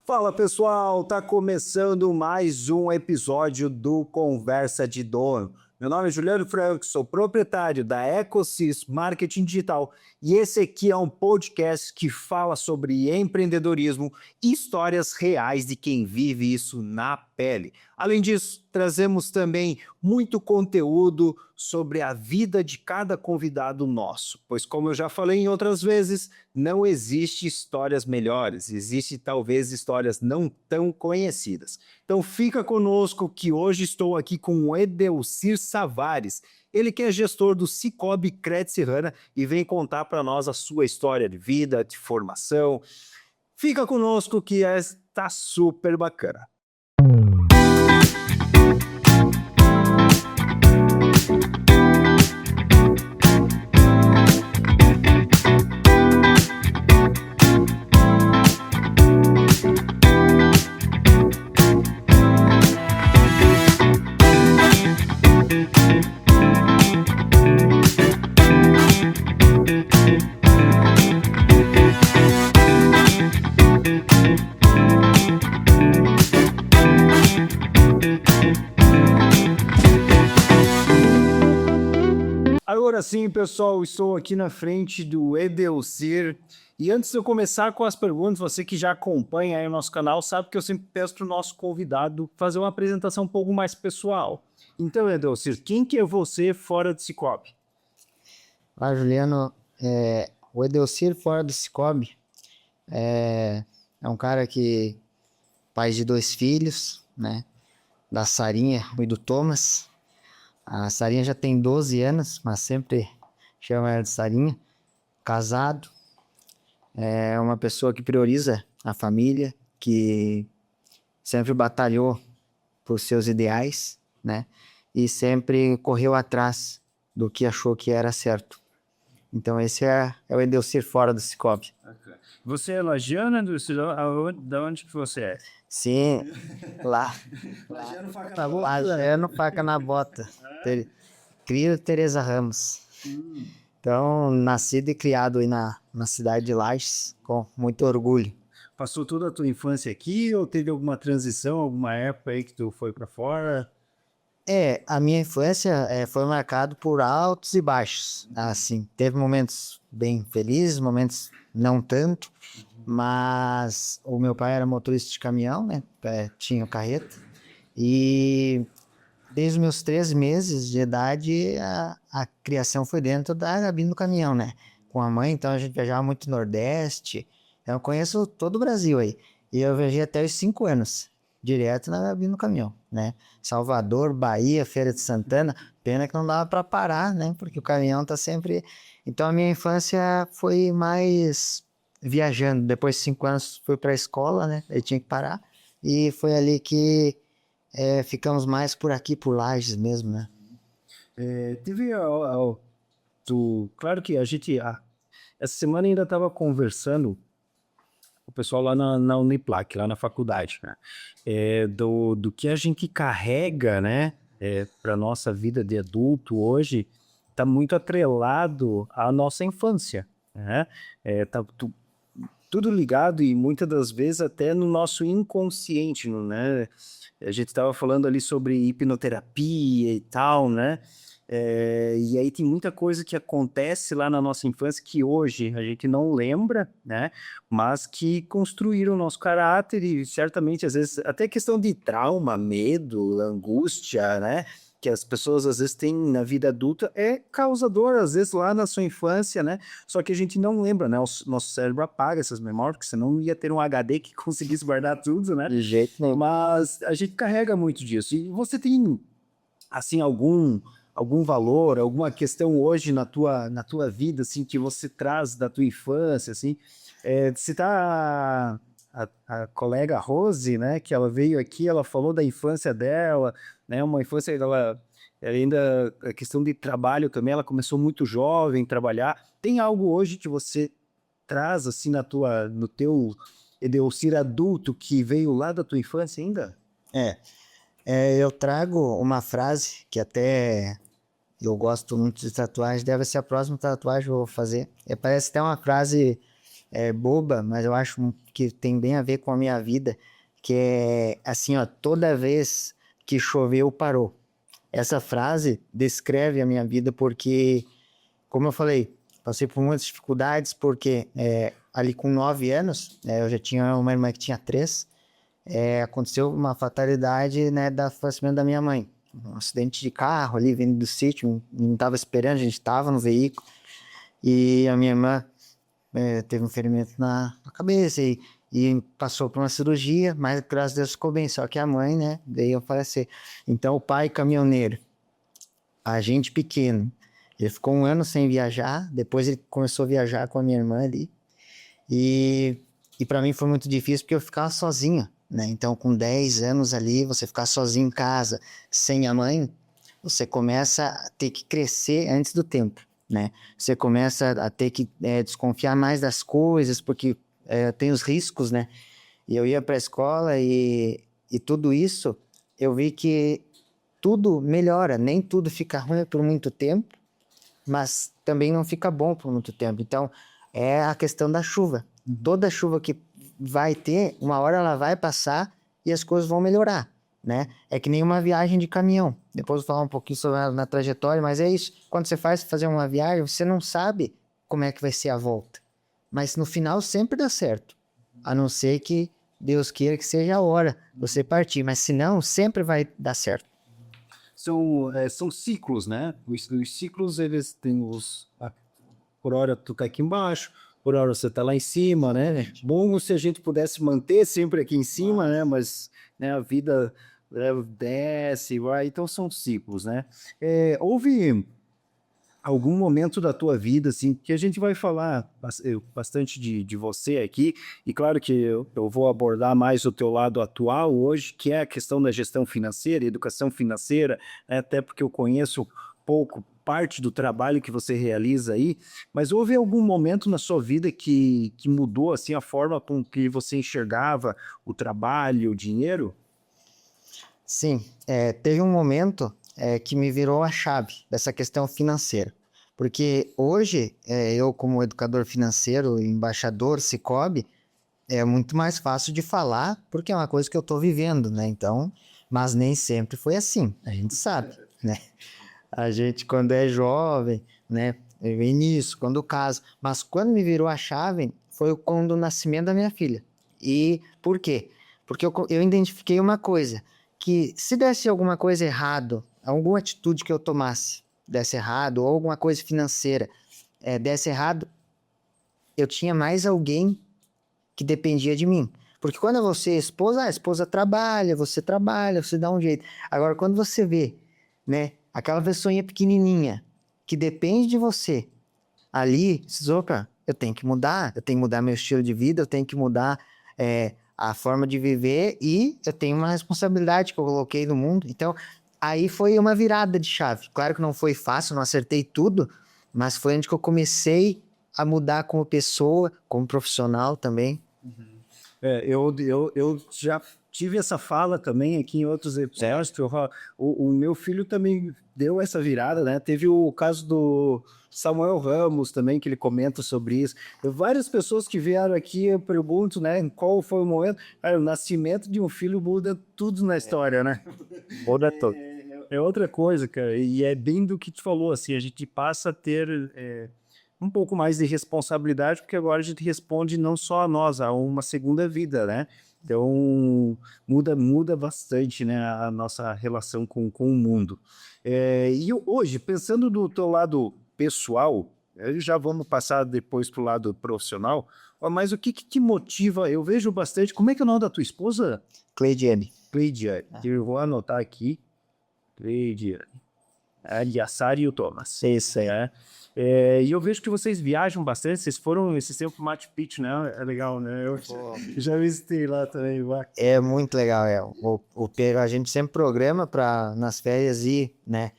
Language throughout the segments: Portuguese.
Fala pessoal, tá começando mais um episódio do Conversa de Dono. Meu nome é Juliano Franco, sou proprietário da Ecosys Marketing Digital e esse aqui é um podcast que fala sobre empreendedorismo e histórias reais de quem vive isso na pele. Além disso, trazemos também muito conteúdo sobre a vida de cada convidado nosso, pois como eu já falei em outras vezes, não existe histórias melhores, existe talvez histórias não tão conhecidas. Então fica conosco que hoje estou aqui com o Edelcir Savares, ele que é gestor do Sicoob Crédito Serrana e vem contar para nós a sua história de vida, de formação. Fica conosco que está super bacana. Agora sim, pessoal, estou aqui na frente do Edelcir. E antes de eu começar com as perguntas, você que já acompanha aí o nosso canal, sabe que eu sempre peço para o nosso convidado fazer uma apresentação um pouco mais pessoal. Então, Edelcir, quem que é você fora do Sicoob? Olá, Juliano. O Edelcir fora do Sicoob é um cara que pai de 2 filhos, né? Da Sarinha e do Thomas. A Sarinha já tem 12 anos, mas sempre chama ela de Sarinha. Casado. É uma pessoa que prioriza a família, que sempre batalhou por seus ideais, né? E sempre correu atrás do que achou que era certo. Então esse é o Edelcir fora do Sicoob. Okay. Você é lagiano? Da onde que você é? Sim, lá. Lagiano, faca na bota. Lagiano, faca na bota. Crio Tereza Ramos. Então, nascido e criado aí na cidade de Lages, com muito orgulho. Passou toda a tua infância aqui ou teve alguma transição, alguma época aí que tu foi para fora? A minha infância foi marcada por altos e baixos, assim, teve momentos bem felizes, momentos não tanto, mas o meu pai era motorista de caminhão, né, tinha carreta, e desde os meus 13 meses de idade a criação foi dentro da cabine do caminhão, né, com a mãe, então a gente viajava muito no Nordeste, eu conheço todo o Brasil aí, e eu viajei até os 5 anos. Direto na cabine do caminhão, né? Salvador, Bahia, Feira de Santana, pena que não dava para parar, né? Porque o caminhão tá sempre... Então a minha infância foi mais viajando. Depois de 5 anos fui para a escola, né? Eu tinha que parar. E foi ali que ficamos mais por aqui, por Lages mesmo, né? Claro que a gente... essa semana ainda estava conversando o pessoal lá na Uniplac, lá na faculdade, né? Do que a gente carrega, né? Para nossa vida de adulto hoje, está muito atrelado à nossa infância, né? Tá tudo ligado e muitas das vezes até no nosso inconsciente, né? A gente estava falando ali sobre hipnoterapia e tal, né? E aí tem muita coisa que acontece lá na nossa infância que hoje a gente não lembra, né? Mas que construíram o nosso caráter e certamente, às vezes, até questão de trauma, medo, angústia, né? Que as pessoas às vezes têm na vida adulta é causador, às vezes, lá na sua infância, né? Só que a gente não lembra, né? O nosso cérebro apaga essas memórias, porque senão ia ter um HD que conseguisse guardar tudo, né? De jeito nenhum. Mas a gente carrega muito disso. E você tem, assim, algum valor, alguma questão hoje na tua vida, assim, que você traz da tua infância, assim? Citar a colega Rose, né, que ela veio aqui, ela falou da infância dela, né, uma infância ela ainda, a questão de trabalho também, ela começou muito jovem a trabalhar. Tem algo hoje que você traz, assim, no teu Edelcir adulto que veio lá da tua infância ainda? Eu trago uma frase que até eu gosto muito de tatuagem, deve ser a próxima tatuagem que eu vou fazer. Parece até uma frase boba, mas eu acho que tem bem a ver com a minha vida, que é assim, ó, toda vez que choveu, parou. Essa frase descreve a minha vida porque, como eu falei, passei por muitas dificuldades, porque ali com 9 anos, eu já tinha uma irmã que tinha 3, aconteceu uma fatalidade, né, do falecimento da minha mãe. Um acidente de carro ali, vindo do sítio, não estava esperando, a gente estava no veículo, e a minha irmã teve um ferimento na cabeça e passou por uma cirurgia, mas graças a Deus ficou bem, só que a mãe, né, veio a falecer. Então o pai caminhoneiro, a gente pequeno, ele ficou 1 ano sem viajar, depois ele começou a viajar com a minha irmã ali, e para mim foi muito difícil porque eu ficava sozinho, né? Então, com 10 anos ali, você ficar sozinho em casa, sem a mãe, você começa a ter que crescer antes do tempo, né? Você começa a ter que desconfiar mais das coisas, porque tem os riscos, né? E eu ia para a escola e tudo isso, eu vi que tudo melhora, nem tudo fica ruim por muito tempo, mas também não fica bom por muito tempo. Então, é a questão da chuva. Toda chuva que vai ter, uma hora ela vai passar e as coisas vão melhorar, né? É que nem uma viagem de caminhão. Depois eu vou falar um pouquinho sobre na trajetória, mas é isso. Quando você fazer uma viagem, você não sabe como é que vai ser a volta. Mas no final sempre dá certo. A não ser que Deus queira que seja a hora de você partir. Mas se não, sempre vai dar certo. São ciclos, né? Os ciclos, eles têm por hora tu tá aqui embaixo, por hora você tá lá em cima, né? Bom se a gente pudesse manter sempre aqui em cima, né? Mas, né, a vida desce, vai, então são ciclos, né? Houve algum momento da tua vida, assim, que a gente vai falar bastante de você aqui, e claro que eu vou abordar mais o teu lado atual hoje, que é a questão da gestão financeira, educação financeira, né, até porque eu conheço pouco parte do trabalho que você realiza aí, mas houve algum momento na sua vida que mudou, assim, a forma com que você enxergava o trabalho, o dinheiro? Sim, teve um momento que me virou a chave dessa questão financeira. Porque hoje, eu como educador financeiro, embaixador Sicoob, é muito mais fácil de falar, porque é uma coisa que eu estou vivendo, né? Então, mas nem sempre foi assim, a gente sabe, né? A gente, quando é jovem, né? Vem nisso, quando casa. Mas quando me virou a chave, foi quando o nascimento da minha filha. E por quê? Porque eu identifiquei uma coisa, que se desse alguma coisa errado, alguma atitude que eu tomasse desse errado, ou alguma coisa financeira desse errado, eu tinha mais alguém que dependia de mim. Porque quando você é esposa, a esposa trabalha, você dá um jeito. Agora, quando você vê, né, aquela pessoinha pequenininha que depende de você, ali, opa, eu tenho que mudar meu estilo de vida, eu tenho que mudar a forma de viver e eu tenho uma responsabilidade que eu coloquei no mundo. Então, aí foi uma virada de chave. Claro que não foi fácil, não acertei tudo, mas foi onde que eu comecei a mudar como pessoa, como profissional também. Eu já tive essa fala também aqui em outros episódios, que o meu filho também deu essa virada, né? Teve o caso do Samuel Ramos também, que ele comenta sobre isso. Várias pessoas que vieram aqui, eu pergunto, né, qual foi o momento. Cara, o nascimento de um filho muda tudo na história, né? Muda tudo. É outra coisa, cara, e é bem do que tu falou, assim, a gente passa a ter um pouco mais de responsabilidade, porque agora a gente responde não só a nós, a uma segunda vida, né? Então, muda bastante, né, a nossa relação com o mundo. E hoje, pensando do teu lado pessoal, já vamos passar depois para o lado profissional, mas o que te motiva? Eu vejo bastante. Como é que é o nome da tua esposa? Cleidiane. Cleidiane. Eu vou anotar aqui. Cleidiane. Aliassar e o Thomas. Isso aí. E eu vejo que vocês viajam bastante, vocês foram esse tempo pro Machu Picchu, né? É legal, né? Eu já visitei lá também. É muito legal, a gente sempre programa para nas férias ir, né,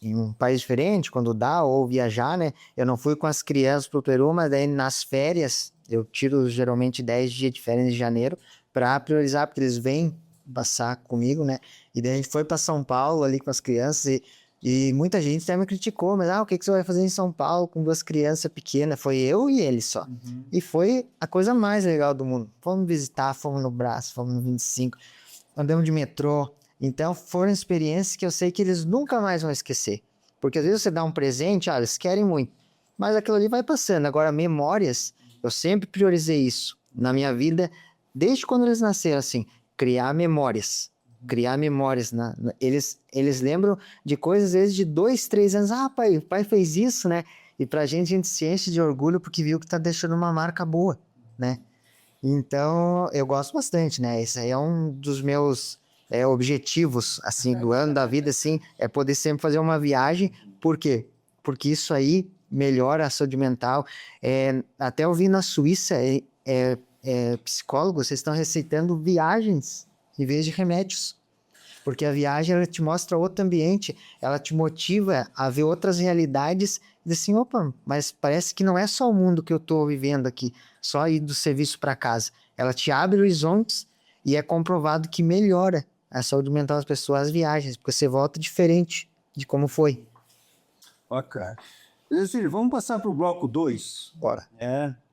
em um país diferente, quando dá, ou viajar, né? Eu não fui com as crianças pro Peru, mas daí nas férias, eu tiro geralmente 10 dias de férias em janeiro para priorizar, porque eles vêm passar comigo, né? E daí a gente foi para São Paulo ali com as crianças E muita gente até me criticou, mas o que que você vai fazer em São Paulo com 2 crianças pequenas? Foi eu e ele só. E foi a coisa mais legal do mundo. Fomos visitar, fomos no Brás, fomos no 25, andamos de metrô. Então foram experiências que eu sei que eles nunca mais vão esquecer. Porque às vezes você dá um presente, eles querem muito, mas aquilo ali vai passando. Agora, memórias, eu sempre priorizei isso na minha vida, desde quando eles nasceram, assim, criar memórias. Criar memórias. Eles lembram de coisas, às vezes, de 2, 3 anos. Pai, o pai fez isso, né? E pra gente, a gente se enche de orgulho porque viu que tá deixando uma marca boa, né? Então, eu gosto bastante, né? Esse aí é um dos meus objetivos, assim, do ano da vida, assim, é poder sempre fazer uma viagem. Por quê? Porque isso aí melhora a saúde mental. Até eu vi na Suíça, psicólogos, vocês estão receitando viagens em vez de remédios. Porque a viagem, ela te mostra outro ambiente, ela te motiva a ver outras realidades e dizer assim, opa, mas parece que não é só o mundo que eu estou vivendo aqui, só ir do serviço para casa. Ela te abre horizontes e é comprovado que melhora a saúde mental das pessoas, as viagens, porque você volta diferente de como foi. Ok. Cecílio, vamos passar para o bloco 2. Bora.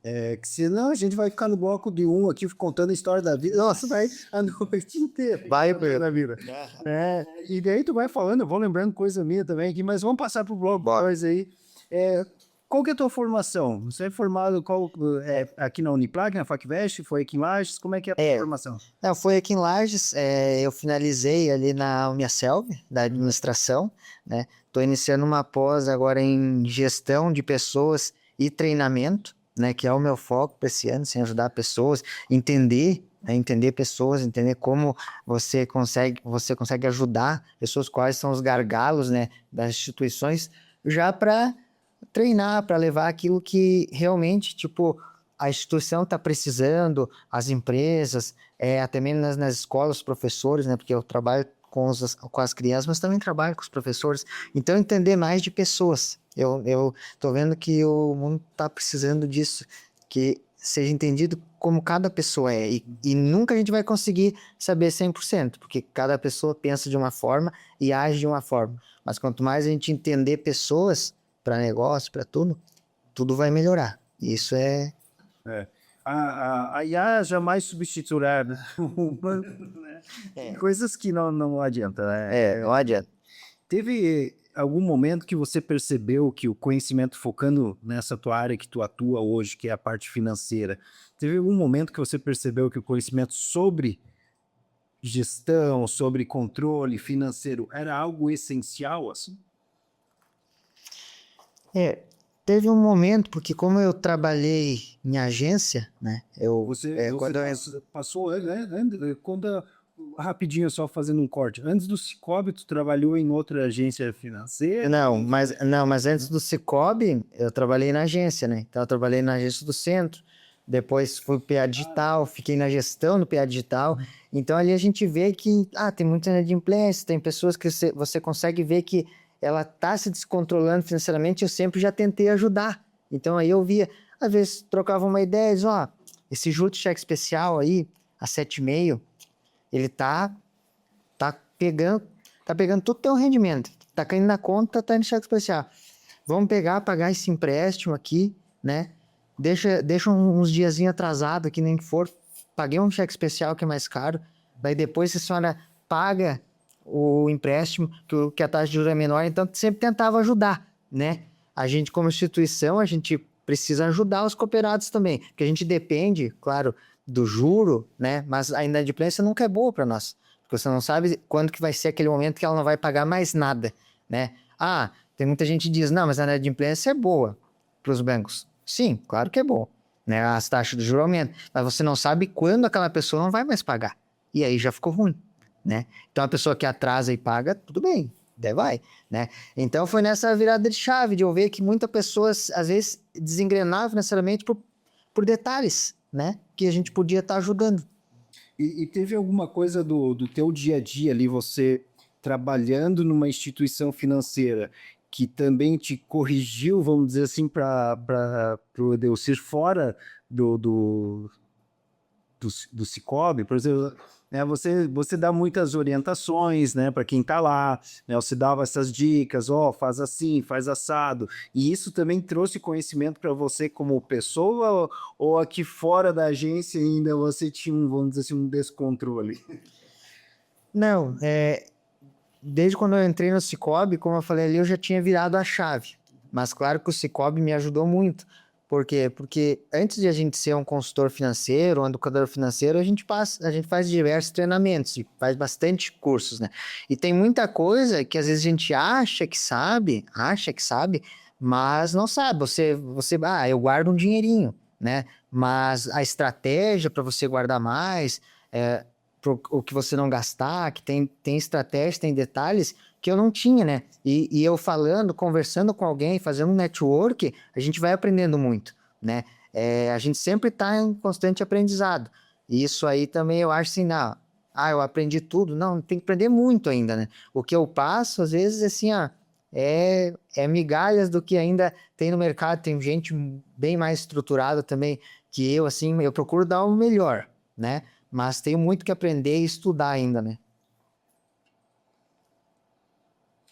Que senão a gente vai ficar no bloco de 1 aqui contando a história da vida. Nossa, vai a noite inteira. Vai, da vida. E daí tu vai falando, eu vou lembrando coisa minha também aqui, mas vamos passar para o bloco 2 aí. Qual que é a tua formação? Você é formado aqui na Uniplac, na Facvest? Foi aqui em Lages? Como é que é a tua formação? Não, foi aqui em Lages, eu finalizei ali na Uniaselv, da administração, né? Estou iniciando uma pós agora em gestão de pessoas e treinamento, né? Que é o meu foco para esse ano, assim, ajudar pessoas, entender, né? Entender pessoas, entender como você consegue ajudar pessoas, quais são os gargalos, né? Das instituições, já para treinar, para levar aquilo que realmente, tipo, a instituição está precisando, as empresas, até mesmo nas escolas, os professores, né? Porque eu trabalho com as crianças, mas também trabalho com os professores. Então, entender mais de pessoas. Eu tô vendo que o mundo está precisando disso, que seja entendido como cada pessoa é. E nunca a gente vai conseguir saber 100%, porque cada pessoa pensa de uma forma e age de uma forma. Mas quanto mais a gente entender pessoas para negócio, para tudo, tudo vai melhorar. Isso é... A IA jamais substituirá, né? Coisas que não adianta, né? não adianta. Teve algum momento que você percebeu que o conhecimento, focando nessa tua área que tu atua hoje, que é a parte financeira, teve algum momento que você percebeu que o conhecimento sobre gestão, sobre controle financeiro era algo essencial, assim? Teve um momento, porque como eu trabalhei em agência, né? Passou, né? Rapidinho, só fazendo um corte. Antes do Cicobi, tu trabalhou em outra agência financeira? Não, mas antes do Cicobi, eu trabalhei na agência, né? Então, eu trabalhei na agência do centro, depois fui pro PA Digital, fiquei na gestão do PA Digital. Então, ali a gente vê que tem muita inadimplência, tem pessoas que você consegue ver que ela tá se descontrolando financeiramente, eu sempre já tentei ajudar. Então, aí eu via, às vezes trocava uma ideia, diz, esse juros de cheque especial aí, a 7,5, ele tá pegando todo o teu rendimento, tá caindo na conta, tá indo cheque especial. Vamos pagar esse empréstimo aqui, né? Deixa uns diazinhos atrasado aqui, nem que for. Paguei um cheque especial que é mais caro. Daí depois a senhora paga o empréstimo, que a taxa de juros é menor. Então, sempre tentava ajudar, né? A gente, como instituição, a gente precisa ajudar os cooperados também. Porque a gente depende, claro, do juro, né? Mas a inadimplência nunca é boa para nós. Porque você não sabe quando que vai ser aquele momento que ela não vai pagar mais nada, né? Tem muita gente que diz, não, mas a inadimplência é boa para os bancos. Sim, claro que é bom, né? As taxas de juros aumentam, mas você não sabe quando aquela pessoa não vai mais pagar. E aí já ficou ruim, né? Então a pessoa que atrasa e paga, tudo bem, daí vai, né? Então foi nessa virada de chave de eu ver que muitas pessoas, às vezes, desengrenavam financeiramente por detalhes, né? Que a gente podia estar ajudando. E teve alguma coisa do teu dia a dia ali, você trabalhando numa instituição financeira, que também te corrigiu, vamos dizer assim, para o Edelcir fora do Sicoob, por exemplo, né, você dá muitas orientações, né, para quem está lá, né, você dava essas dicas, ó, faz assim, faz assado, e isso também trouxe conhecimento para você como pessoa, ou aqui fora da agência ainda você tinha vamos dizer assim, um descontrole? Não, desde quando eu entrei no Sicoob, como eu falei ali, eu já tinha virado a chave. Mas claro que o Sicoob me ajudou muito. Por quê? Porque antes de a gente ser um consultor financeiro, um educador financeiro, a gente faz diversos treinamentos e faz bastante cursos, né? E tem muita coisa que às vezes a gente acha que sabe, mas não sabe. Eu guardo um dinheirinho, né? Mas a estratégia para você guardar mais, o que você não gastar, que tem estratégia, tem detalhes que eu não tinha, né? E eu falando, conversando com alguém, fazendo um network, a gente vai aprendendo muito, né? A gente sempre está em constante aprendizado. E isso aí também eu acho assim, não, eu aprendi tudo. Não, tem que aprender muito ainda, né? O que eu passo, às vezes, assim, é migalhas do que ainda tem no mercado. Tem gente bem mais estruturada também que eu, assim, eu procuro dar o melhor, né? Mas tenho muito que aprender e estudar ainda, né?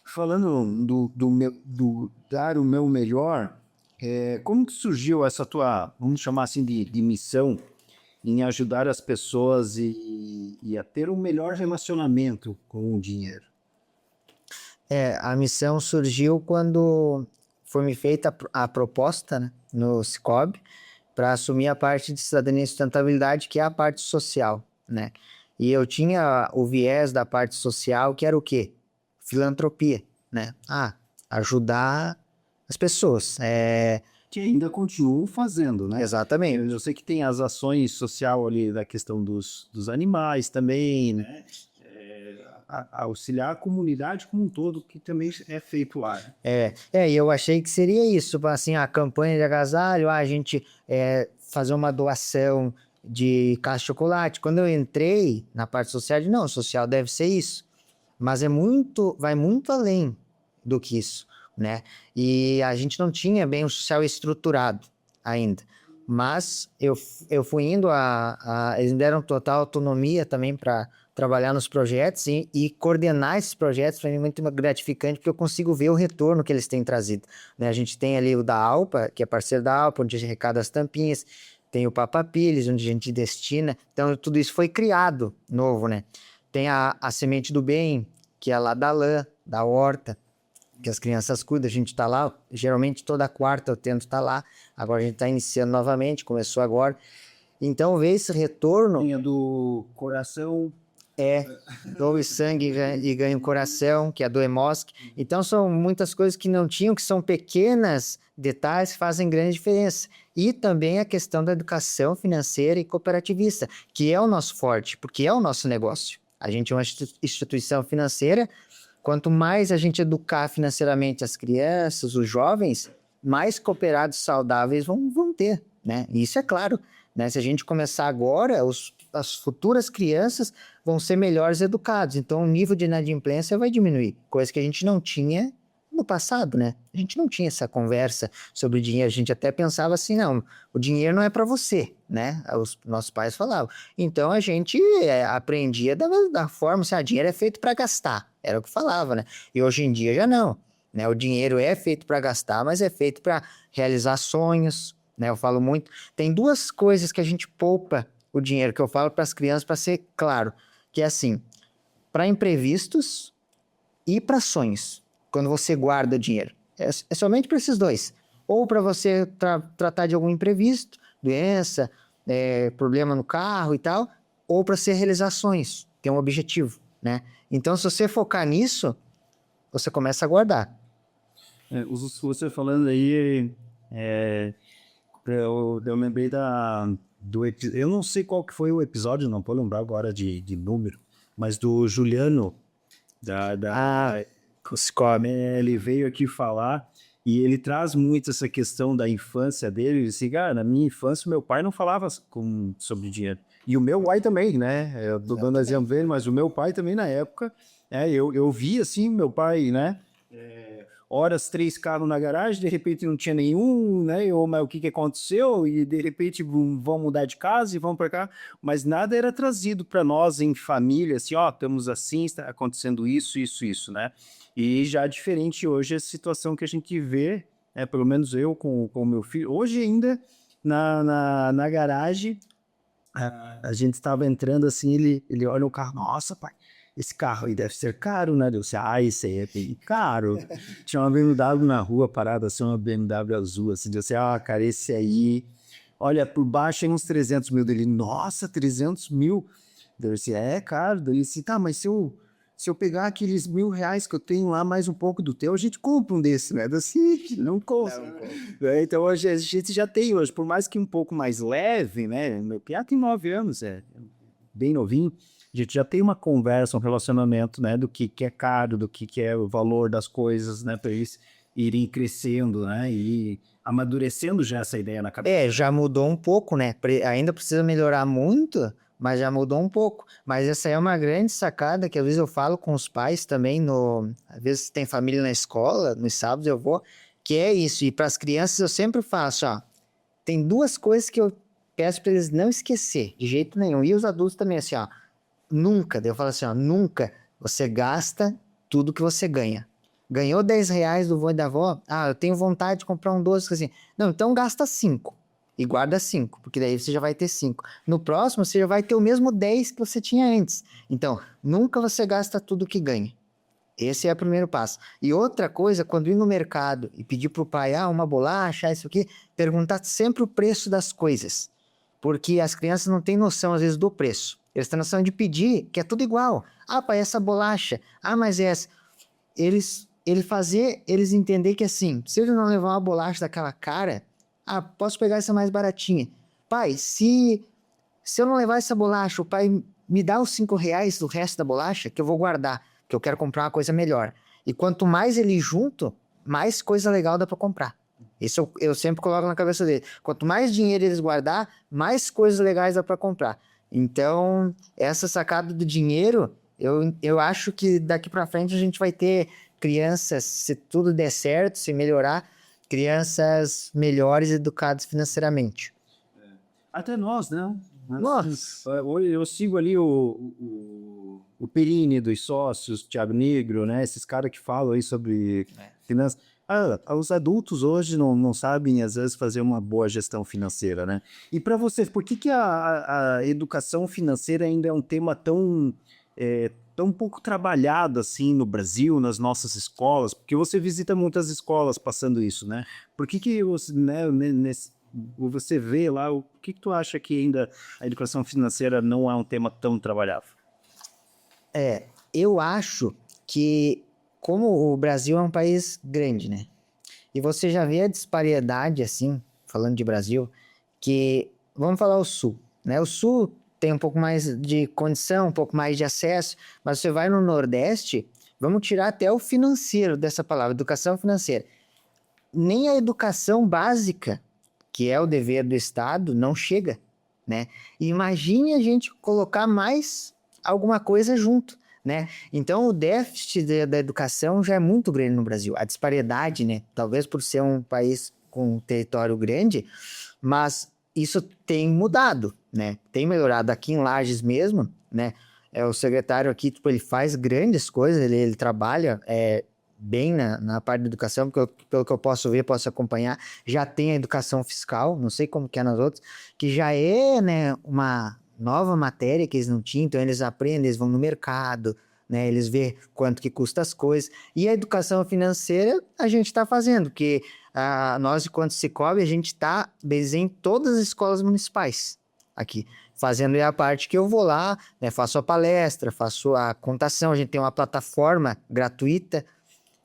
Falando do dar o meu melhor, como que surgiu essa tua, vamos chamar assim, de missão em ajudar as pessoas e a ter um melhor relacionamento com o dinheiro? A missão surgiu quando foi me feita a proposta, né, no Sicoob para assumir a parte de cidadania e sustentabilidade, que é a parte social, né? E eu tinha o viés da parte social, que era o quê? Filantropia, né? Ajudar as pessoas. Que ainda continuo fazendo, né? Exatamente. Eu sei que tem as ações social ali da questão dos animais também, né? Auxiliar a comunidade como um todo, que também é feito lá. E eu achei que seria isso, assim, a campanha de agasalho, a gente fazer uma doação de caixa de chocolate. Quando eu entrei na parte social, eu disse, não, social deve ser isso, mas vai muito além do que isso, né? E a gente não tinha bem o social estruturado ainda, mas eu fui indo eles me deram total autonomia também para trabalhar nos projetos e coordenar esses projetos para mim é muito gratificante, porque eu consigo ver o retorno que eles têm trazido, né? A gente tem ali o da Alpa, que é parceiro da Alpa, onde a gente arrecada as tampinhas, tem o Papa Pires, onde a gente destina, então tudo isso foi criado novo, né? Tem a Semente do Bem, que é lá da lã, da horta, que as crianças cuidam, a gente está lá, geralmente toda quarta eu tento estar lá, agora a gente está iniciando novamente, começou agora, então ver esse retorno... Tem a do coração. Doe sangue e ganha um coração, que é do Emosk. Então são muitas coisas que não tinham, que são pequenas detalhes que fazem grande diferença. E também a questão da educação financeira e cooperativista, que é o nosso forte, porque é o nosso negócio. A gente é uma instituição financeira, quanto mais a gente educar financeiramente as crianças, os jovens, mais cooperados saudáveis vão ter, né? E isso é claro, né? Se a gente começar agora, as futuras crianças vão ser melhores educados, então o nível de inadimplência vai diminuir, coisa que a gente não tinha no passado, né? A gente não tinha essa conversa sobre dinheiro, a gente até pensava assim, não, o dinheiro não é para você, né? Os nossos pais falavam. Então a gente aprendia da forma, assim, dinheiro é feito para gastar, era o que falava, né? E hoje em dia já não, né? O dinheiro é feito para gastar, mas é feito para realizar sonhos, né? Eu falo muito, tem duas coisas que a gente poupa o dinheiro, que eu falo para as crianças para ser claro, que é assim, para imprevistos e para sonhos, quando você guarda dinheiro. É somente para esses dois. Ou para você tratar de algum imprevisto, doença, problema no carro e tal, ou para ser realizações, ter um objetivo, né? Então, se você focar nisso, você começa a guardar. Você falando aí, eu lembrei eu não sei qual que foi o episódio, não vou lembrar agora de número, mas do Juliano, ele veio aqui falar e ele traz muito essa questão da infância dele. Ele disse, cara, na minha infância meu pai não falava sobre dinheiro. E o meu pai também, né? Eu tô dando exemplo dele, mas o meu pai também na época, eu vi assim, meu pai, né? horas 3 carros na garagem, de repente não tinha nenhum, né? Ou, mas o que aconteceu? E de repente vão mudar de casa e vão para cá. Mas nada era trazido para nós em família, assim, ó, estamos assim, está acontecendo isso, né? E já diferente hoje a situação que a gente vê, pelo menos eu com o meu filho, hoje ainda na garagem, a gente estava entrando assim, ele olha o carro, nossa, pai, esse carro aí deve ser caro, né? Eu disse, esse aí é bem caro. Tinha uma BMW na rua parada, assim, uma BMW azul, assim, eu disse, cara, esse aí, olha, por baixo é uns 300 mil dele. Nossa, 300 mil? Eu disse, caro. Daí eu disse, tá, mas se eu pegar aqueles R$ 1.000 que eu tenho lá, mais um pouco do teu, a gente compra um desse, né? Assim, não compra. Então hoje a gente já tem hoje, por mais que um pouco mais leve, né? Meu piá tem 9 anos, é bem novinho. A gente já tem uma conversa, um relacionamento, né? Do que é caro, do que é o valor das coisas, né? Para eles irem crescendo, né? E amadurecendo já essa ideia na cabeça. Já mudou um pouco, né? Ainda precisa melhorar muito, mas já mudou um pouco. Mas essa é uma grande sacada que às vezes eu falo com os pais também, às vezes tem família na escola, nos sábados eu vou, que é isso. E para as crianças eu sempre faço, ó, tem 2 coisas que eu peço para eles não esquecer, de jeito nenhum. E os adultos também, assim, ó, nunca, daí eu falo assim, ó, nunca você gasta tudo que você ganha. Ganhou R$ 10 do vô e da avó, eu tenho vontade de comprar um doce, assim. Não, então gasta 5 e guarda 5, porque daí você já vai ter 5. No próximo, você já vai ter o mesmo 10 que você tinha antes. Então, nunca você gasta tudo que ganha. Esse é o primeiro passo. E outra coisa, quando ir no mercado e pedir pro pai, uma bolacha, isso aqui, perguntar sempre o preço das coisas. Porque as crianças não têm noção, às vezes, do preço. Eles têm noção de pedir, que é tudo igual. Pai, essa bolacha. Mas essa. Eles entender que assim, se ele não levar uma bolacha daquela cara, posso pegar essa mais baratinha. Pai, se eu não levar essa bolacha, o pai me dá os R$ 5 do resto da bolacha que eu vou guardar, que eu quero comprar uma coisa melhor. E quanto mais ele junto, mais coisa legal dá para comprar. Isso eu sempre coloco na cabeça dele. Quanto mais dinheiro eles guardar, mais coisas legais dá para comprar. Então, essa sacada do dinheiro, eu acho que daqui para frente a gente vai ter crianças, se tudo der certo, se melhorar, crianças melhores educadas financeiramente. Até nós, né? Nossa! Eu sigo ali o Perini dos sócios, Thiago Negro, né? Esses caras que falam aí sobre finanças. Os adultos hoje não sabem, às vezes, fazer uma boa gestão financeira, né? E para vocês, por que a educação financeira ainda é um tema tão pouco trabalhado assim no Brasil, nas nossas escolas? Porque você visita muitas escolas passando isso, né? Por que você, né, você vê lá, o que tu acha que ainda a educação financeira não é um tema tão trabalhado? Eu acho que, como o Brasil é um país grande, né? E você já vê a disparidade, assim, falando de Brasil, que, vamos falar o Sul, né? O Sul tem um pouco mais de condição, um pouco mais de acesso, mas você vai no Nordeste, vamos tirar até o financeiro dessa palavra, educação financeira. Nem a educação básica, que é o dever do Estado, não chega, né? Imagine a gente colocar mais alguma coisa junto, né? Então, o déficit da educação já é muito grande no Brasil. A disparidade, né? Talvez por ser um país com um território grande, mas isso tem mudado, né? Tem melhorado aqui em Lages mesmo, né? O secretário aqui, tipo, ele faz grandes coisas, ele trabalha bem na parte da educação, porque pelo que eu posso ver, posso acompanhar, já tem a educação fiscal, não sei como que é nas outras, que já é, né, uma nova matéria que eles não tinham, então eles aprendem, eles vão no mercado, né, eles vê quanto que custa as coisas, e a educação financeira a gente está fazendo, porque nós, enquanto Sicoob, a gente está em todas as escolas municipais aqui, fazendo a parte que eu vou lá, né, faço a palestra, faço a contação, a gente tem uma plataforma gratuita,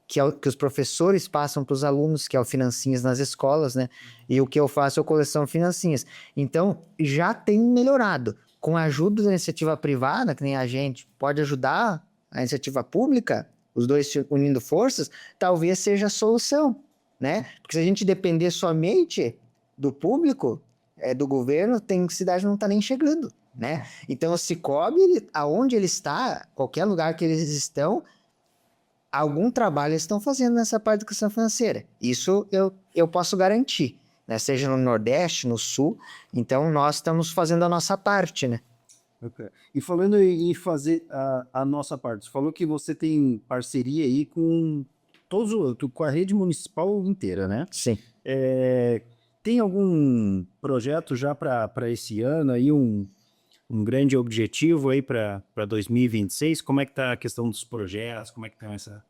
que os professores passam para os alunos, que é o Financinhas nas escolas, né? E o que eu faço é a coleção Financinhas. Então, já tem melhorado. Com a ajuda da iniciativa privada, que nem a gente pode ajudar a iniciativa pública, os dois unindo forças, talvez seja a solução, né? Porque se a gente depender somente do público, do governo, tem cidade que não está nem chegando, né? Então, o Sicoob, aonde ele está, qualquer lugar que eles estão, algum trabalho eles estão fazendo nessa parte de educação financeira. Isso eu posso garantir, né? Seja no Nordeste, no Sul. Então, nós estamos fazendo a nossa parte, né? Ok. E falando em fazer a nossa parte, você falou que você tem parceria aí com com a rede municipal inteira, né? Sim. Tem algum projeto já para esse ano aí, um grande objetivo aí para 2026? Como é que tá a questão dos projetos? Como é que tá essa...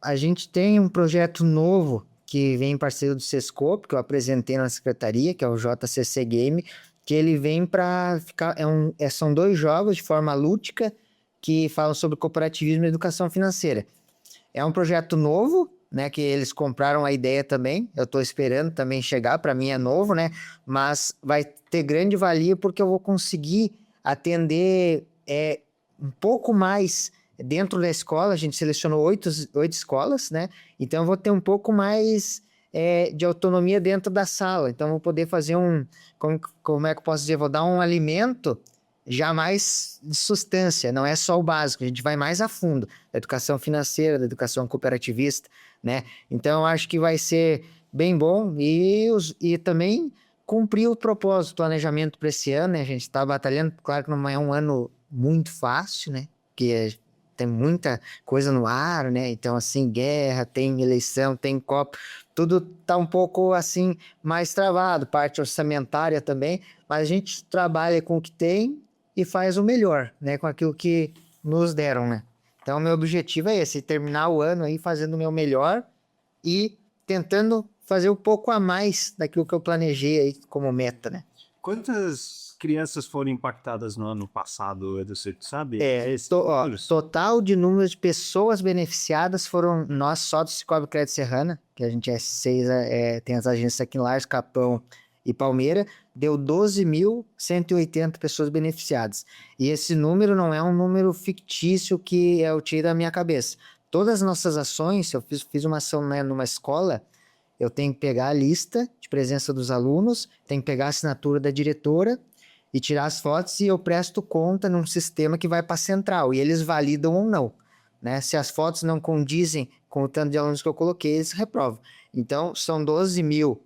A gente tem um projeto novo que vem em parceria do Sescope, que eu apresentei na secretaria, que é o JCC Game, que ele vem para ficar... são 2 jogos de forma lúdica que falam sobre cooperativismo e educação financeira. É um projeto novo, né, que eles compraram a ideia também. Eu estou esperando também chegar, para mim é novo, né? Mas vai ter grande valia porque eu vou conseguir atender um pouco mais dentro da escola. A gente selecionou 8 escolas, né? Então eu vou ter um pouco mais de autonomia dentro da sala. Então eu vou poder fazer como é que eu posso dizer? Vou dar um alimento já mais de substância, não é só o básico, a gente vai mais a fundo, da educação financeira, da educação cooperativista, né? Então, eu acho que vai ser bem bom e também cumprir o propósito, o planejamento para esse ano, né? A gente está batalhando, claro que não é um ano muito fácil, né? Porque tem muita coisa no ar, né? Então, assim, guerra, tem eleição, tem Copa, tudo tá um pouco, assim, mais travado, parte orçamentária também, mas a gente trabalha com o que tem e faz o melhor, né, com aquilo que nos deram, né? Então, meu objetivo é esse, terminar o ano aí fazendo o meu melhor e tentando fazer um pouco a mais daquilo que eu planejei aí como meta, né? Quantas crianças foram impactadas no ano passado, Edu, você sabe? Total de número de pessoas beneficiadas foram nós só do Cicobi Crédito Serrana, que a gente tem as agências aqui em Lages, Capão e Palmeira, deu 12.180 pessoas beneficiadas. E esse número não é um número fictício que eu tirei da minha cabeça. Todas as nossas ações, se eu fiz uma ação, né, numa escola, eu tenho que pegar a lista de presença dos alunos, tenho que pegar a assinatura da diretora e tirar as fotos e eu presto conta num sistema que vai para a central e eles validam ou não, né? Se as fotos não condizem com o tanto de alunos que eu coloquei, eles reprovam. Então, são 12 mil,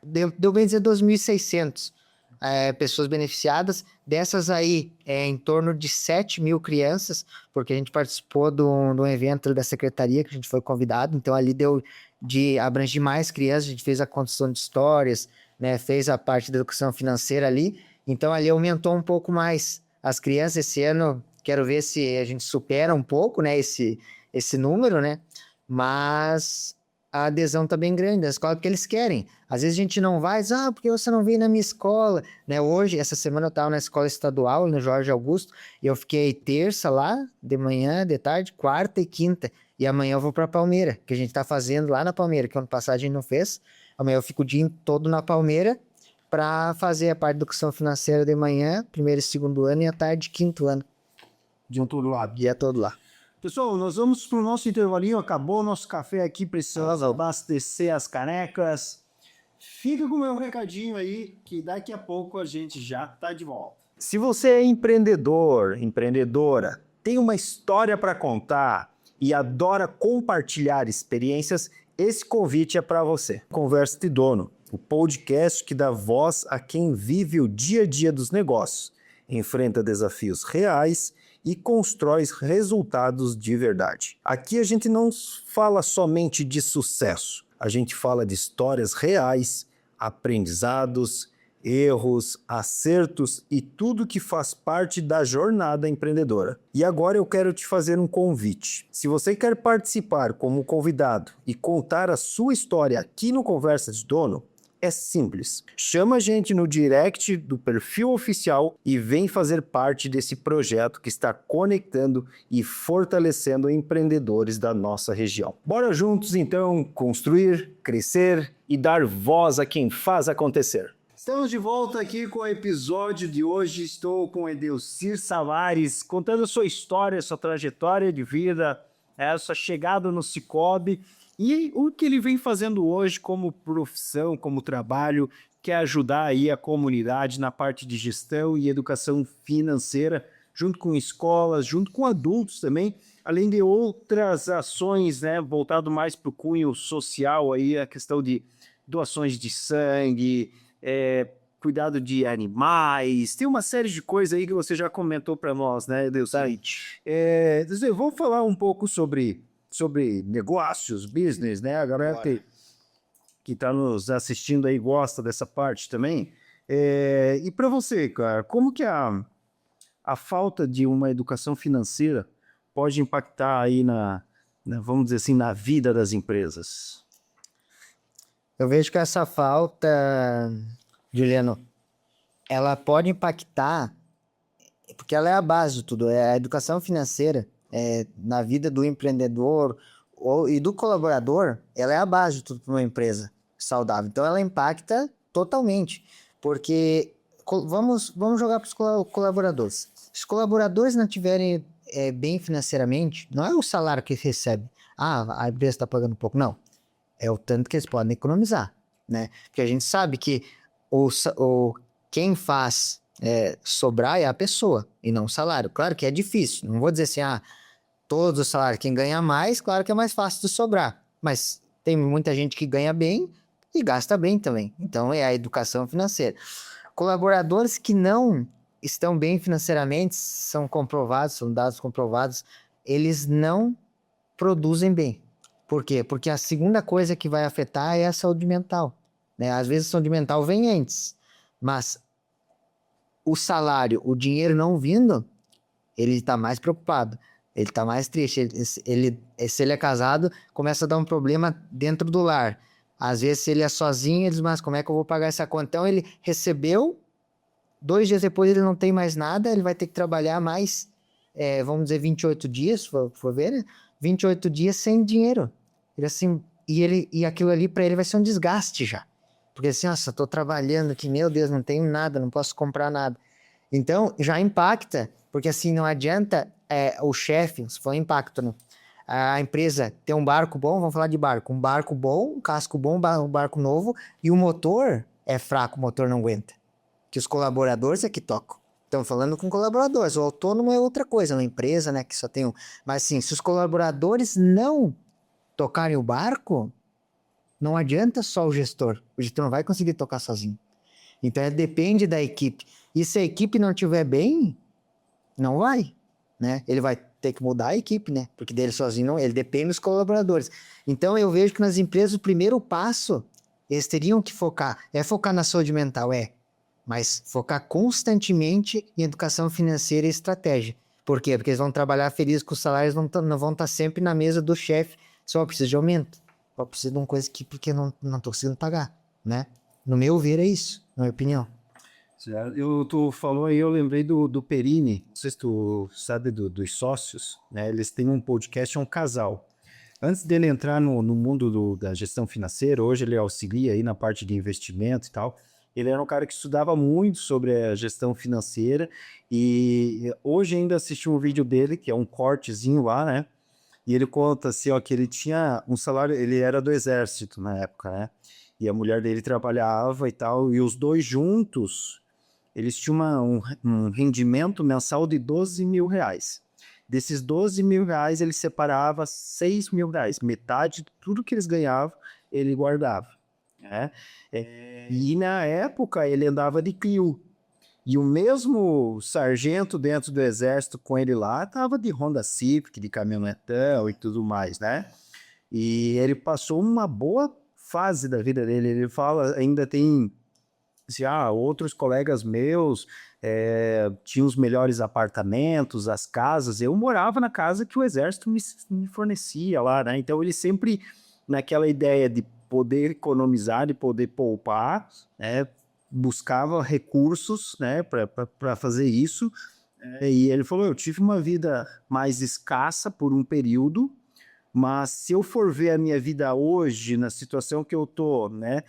deu bem dizer 2.600 pessoas beneficiadas. Dessas aí, em torno de 7 mil crianças, porque a gente participou de um evento da secretaria que a gente foi convidado, então ali deu de abranger mais crianças, a gente fez a contação de histórias, né, fez a parte da educação financeira ali, então ali aumentou um pouco mais as crianças. Esse ano, quero ver se a gente supera um pouco, né, esse número, né, mas a adesão tá bem grande da escola, porque eles querem. Às vezes a gente não vai, diz, porque você não veio na minha escola, né? Hoje, essa semana eu estava na escola estadual, no Jorge Augusto, e eu fiquei terça lá, de manhã, de tarde, quarta e quinta, e amanhã eu vou para Palmeira, que a gente está fazendo lá na Palmeira, que ano passado a gente não fez. Amanhã eu fico o dia todo na Palmeira para fazer a parte de educação financeira de manhã, primeiro e segundo ano, e à tarde, quinto ano. De todo lado. Dia todo lá. Pessoal, nós vamos para o nosso intervalinho, acabou o nosso café aqui, precisamos abastecer as canecas. Fica com o meu recadinho aí, que daqui a pouco a gente já tá de volta. Se você é empreendedor, empreendedora, tem uma história para contar e adora compartilhar experiências, esse convite é para você. Conversa de Dono, o podcast que dá voz a quem vive o dia a dia dos negócios, enfrenta desafios reais e constrói resultados de verdade. Aqui a gente não fala somente de sucesso, a gente fala de histórias reais, aprendizados, erros, acertos e tudo que faz parte da jornada empreendedora. E agora eu quero te fazer um convite. Se você quer participar como convidado e contar a sua história aqui no Conversa de Dono, é simples. Chama a gente no direct do perfil oficial e vem fazer parte desse projeto que está conectando e fortalecendo empreendedores da nossa região. Bora juntos então construir, crescer e dar voz a quem faz acontecer. Estamos de volta aqui com o episódio de hoje. Estou com Edelcir Savares contando sua história, sua trajetória de vida, sua chegada no Cicobi. E o que ele vem fazendo hoje como profissão, como trabalho, que é ajudar aí a comunidade na parte de gestão e educação financeira, junto com escolas, junto com adultos também, além de outras ações, né, voltado mais para o cunho social, aí a questão de doações de sangue, cuidado de animais, tem uma série de coisas aí que você já comentou para nós, né, Deus? Vamos falar um pouco sobre negócios, business, né? A galera que está nos assistindo aí gosta dessa parte também. E para você, cara, como que a falta de uma educação financeira pode impactar aí vamos dizer assim, na vida das empresas? Eu vejo que essa falta, Juliano, ela pode impactar, porque ela é a base de tudo, é a educação financeira na vida do empreendedor e do colaborador, ela é a base de tudo para uma empresa saudável. Então ela impacta totalmente, porque vamos jogar para os colaboradores. Se os colaboradores não tiverem bem financeiramente, não é o salário que eles recebem. Ah, a empresa está pagando pouco. Não. É o tanto que eles podem economizar, né? Porque a gente sabe que quem faz sobrar é a pessoa e não o salário. Claro que é difícil. Não vou dizer assim, todos os salários, quem ganha mais, claro que é mais fácil de sobrar. Mas tem muita gente que ganha bem e gasta bem também. Então é a educação financeira. Colaboradores que não estão bem financeiramente, são dados comprovados, eles não produzem bem. Por quê? Porque a segunda coisa que vai afetar é a saúde mental, né? Às vezes a saúde mental vem antes, mas o salário, o dinheiro não vindo, ele está mais preocupado, ele está mais triste. Se ele é casado, começa a dar um problema dentro do lar. Às vezes, se ele é sozinho, ele diz, mas como é que eu vou pagar essa conta? Então, ele recebeu, 2 dias depois ele não tem mais nada, ele vai ter que trabalhar mais, vamos dizer, 28 dias, se for ver, né? 28 dias sem dinheiro. Ele assim, e aquilo ali para ele vai ser um desgaste já. Porque assim, nossa, tô trabalhando aqui, meu Deus, não tenho nada, não posso comprar nada. Então, já impacta, porque assim, não adianta o chefe, se for um impacto, né? A empresa ter um barco bom, vamos falar de barco, um barco bom, um casco bom, um barco novo, e o motor é fraco, o motor não aguenta. Que os colaboradores é que tocam. Estamos falando com colaboradores, o autônomo é outra coisa, uma empresa, né, que só tem um. Mas assim, se os colaboradores não tocarem o barco, não adianta só o gestor não vai conseguir tocar sozinho. Então, depende da equipe. E se a equipe não estiver bem, não vai, né? Ele vai ter que mudar a equipe, né? Porque dele sozinho, não, ele depende dos colaboradores. Então, eu vejo que nas empresas, o primeiro passo, eles teriam que focar na saúde mental, mas focar constantemente em educação financeira e estratégia. Por quê? Porque eles vão trabalhar felizes com os salários, não vão estar sempre na mesa do chefe, só precisa de aumento. Só precisa de uma coisa aqui porque não estou conseguindo pagar, né? No meu ver é isso, na minha opinião. Tu falou aí, eu lembrei do Perini, não sei se tu sabe dos sócios, né? Eles têm um podcast, é um casal. Antes dele entrar no mundo da gestão financeira, hoje ele auxilia aí na parte de investimento e tal. Ele era um cara que estudava muito sobre a gestão financeira e hoje ainda assisti um vídeo dele, que é um cortezinho lá, né? E ele conta assim, ó, que ele tinha um salário, ele era do exército na época, né? E a mulher dele trabalhava e tal, e os dois juntos, eles tinham um rendimento mensal de 12 mil reais. Desses 12 mil reais, ele separava 6 mil reais. Metade de tudo que eles ganhavam, ele guardava, né? E na época, ele andava de Clio. E o mesmo sargento dentro do exército com ele lá, tava de Honda Civic, de caminhonetão e tudo mais, né? E ele passou uma boa fase da vida dele. Ele fala, ainda tem assim, outros colegas meus tinham os melhores apartamentos, as casas. Eu morava na casa que o exército me fornecia lá, né? Então ele sempre naquela ideia de poder economizar, de poder poupar, né? Buscava recursos, né, para fazer isso. E ele falou, eu tive uma vida mais escassa por um período, mas se eu for ver a minha vida hoje, na situação que eu tô, né,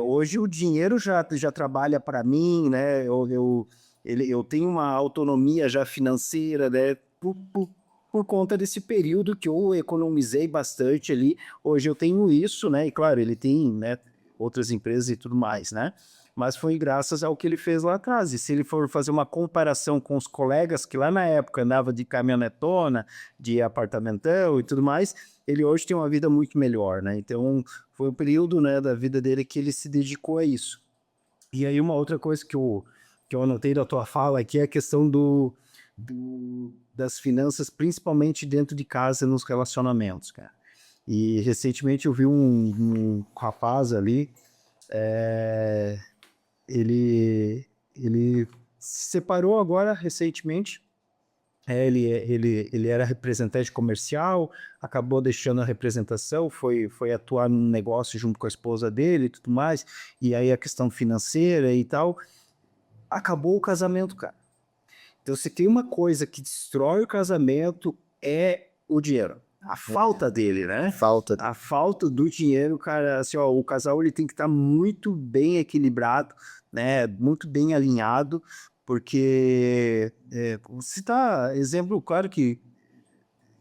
hoje o dinheiro já trabalha para mim, né, eu tenho uma autonomia já financeira, né, por conta desse período que eu economizei bastante ali. Hoje eu tenho isso, né, e claro, ele tem, né, outras empresas e tudo mais, né, mas foi graças ao que ele fez lá atrás. E se ele for fazer uma comparação com os colegas que lá na época andavam de caminhonetona, de apartamentão e tudo mais, ele hoje tem uma vida muito melhor, né? Então, foi o período, né, da vida dele que ele se dedicou a isso. E aí uma outra coisa que eu anotei da tua fala aqui é a questão das finanças, principalmente dentro de casa, nos relacionamentos, cara. E recentemente eu vi um rapaz ali, é, ele se separou agora recentemente. Ele era representante comercial, acabou deixando a representação, foi atuar num negócio junto com a esposa dele e tudo mais, e aí a questão financeira e tal, acabou o casamento, cara. Então, se tem uma coisa que destrói o casamento, é o dinheiro. A falta dele, né? Falta. A falta do dinheiro, cara, assim, ó, o casal ele tem que estar muito bem equilibrado, né? Muito bem alinhado, porque se tá exemplo, claro que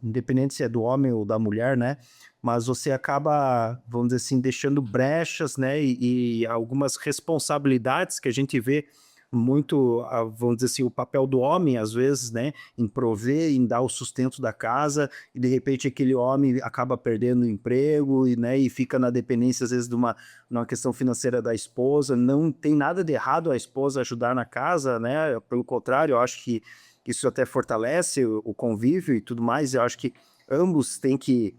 independente se é do homem ou da mulher, né? Mas você acaba, vamos dizer assim, deixando brechas, né? E algumas responsabilidades que a gente vê muito, vamos dizer assim, o papel do homem, às vezes, né? Em prover, em dar o sustento da casa, e de repente aquele homem acaba perdendo o emprego, e, né? E fica na dependência, às vezes, de numa questão financeira da esposa. Não tem nada de errado a esposa ajudar na casa, né? Pelo contrário, eu acho que isso até fortalece o convívio e tudo mais. Eu acho que ambos têm que,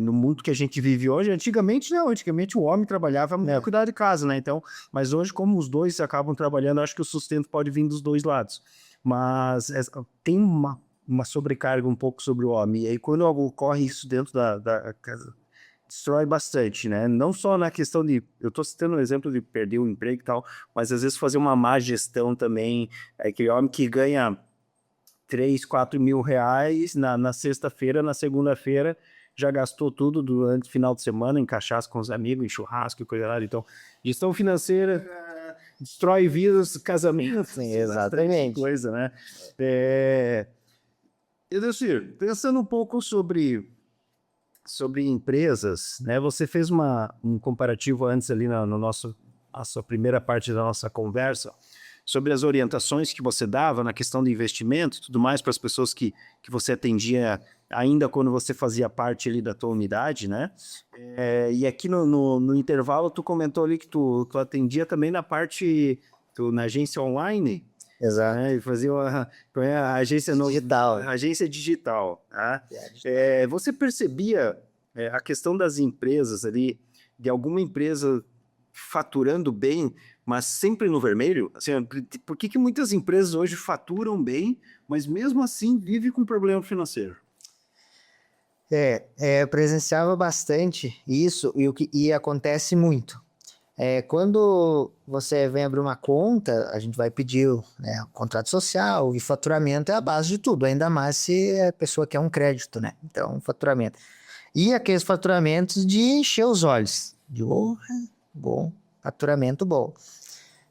no mundo que a gente vive hoje, antigamente não, antigamente o homem trabalhava para cuidar de casa, né? Então, mas hoje, como os dois acabam trabalhando, eu acho que o sustento pode vir dos dois lados. Mas tem uma sobrecarga um pouco sobre o homem. E aí, quando ocorre isso dentro da casa, destrói bastante, né? Não só na questão de... Eu estou citando um exemplo de perder o emprego e tal, mas às vezes fazer uma má gestão também. É aquele homem que ganha 3, 4 mil reais na sexta-feira, na segunda-feira já gastou tudo durante o final de semana em cachaça com os amigos, em churrasco e coisa lá. Então, gestão financeira destrói vidas, casamentos. Sim, exatamente. Coisa, né? Edacir, pensando um pouco sobre empresas, né? Você fez um comparativo antes ali a sua primeira parte da nossa conversa, sobre as orientações que você dava na questão de investimento e tudo mais para as pessoas que você atendia ainda quando você fazia parte ali da tua unidade, né? E aqui no intervalo tu comentou ali que tu atendia também na parte, na agência online, Exato. né? E fazia a agência Digital. Agência digital, tá? Você percebia a questão das empresas ali, de alguma empresa faturando bem, mas sempre no vermelho? Assim, por que muitas empresas hoje faturam bem, mas mesmo assim vivem com problema financeiro? Eu presenciava bastante isso e acontece muito. Quando você vem abrir uma conta, a gente vai pedir, né, o contrato social, e faturamento é a base de tudo, ainda mais se a pessoa quer um crédito, né? Então, faturamento. E aqueles faturamentos de encher os olhos. De bom, faturamento bom.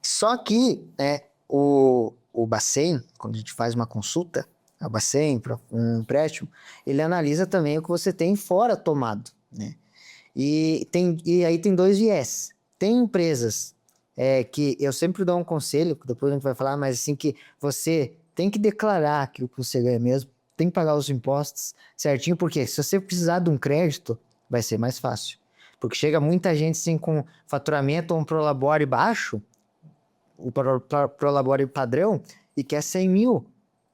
Só que, né, o Bacen, quando a gente faz uma consulta, o Bacen, para um empréstimo, ele analisa também o que você tem fora tomado, né? E aí tem dois viés. Tem empresas que eu sempre dou um conselho, que depois a gente vai falar, mas assim, que você tem que declarar aquilo que você ganha mesmo, tem que pagar os impostos certinho, porque se você precisar de um crédito, vai ser mais fácil. Porque chega muita gente assim, com faturamento ou um prolabore baixo, o prolabore padrão, e quer 100 mil,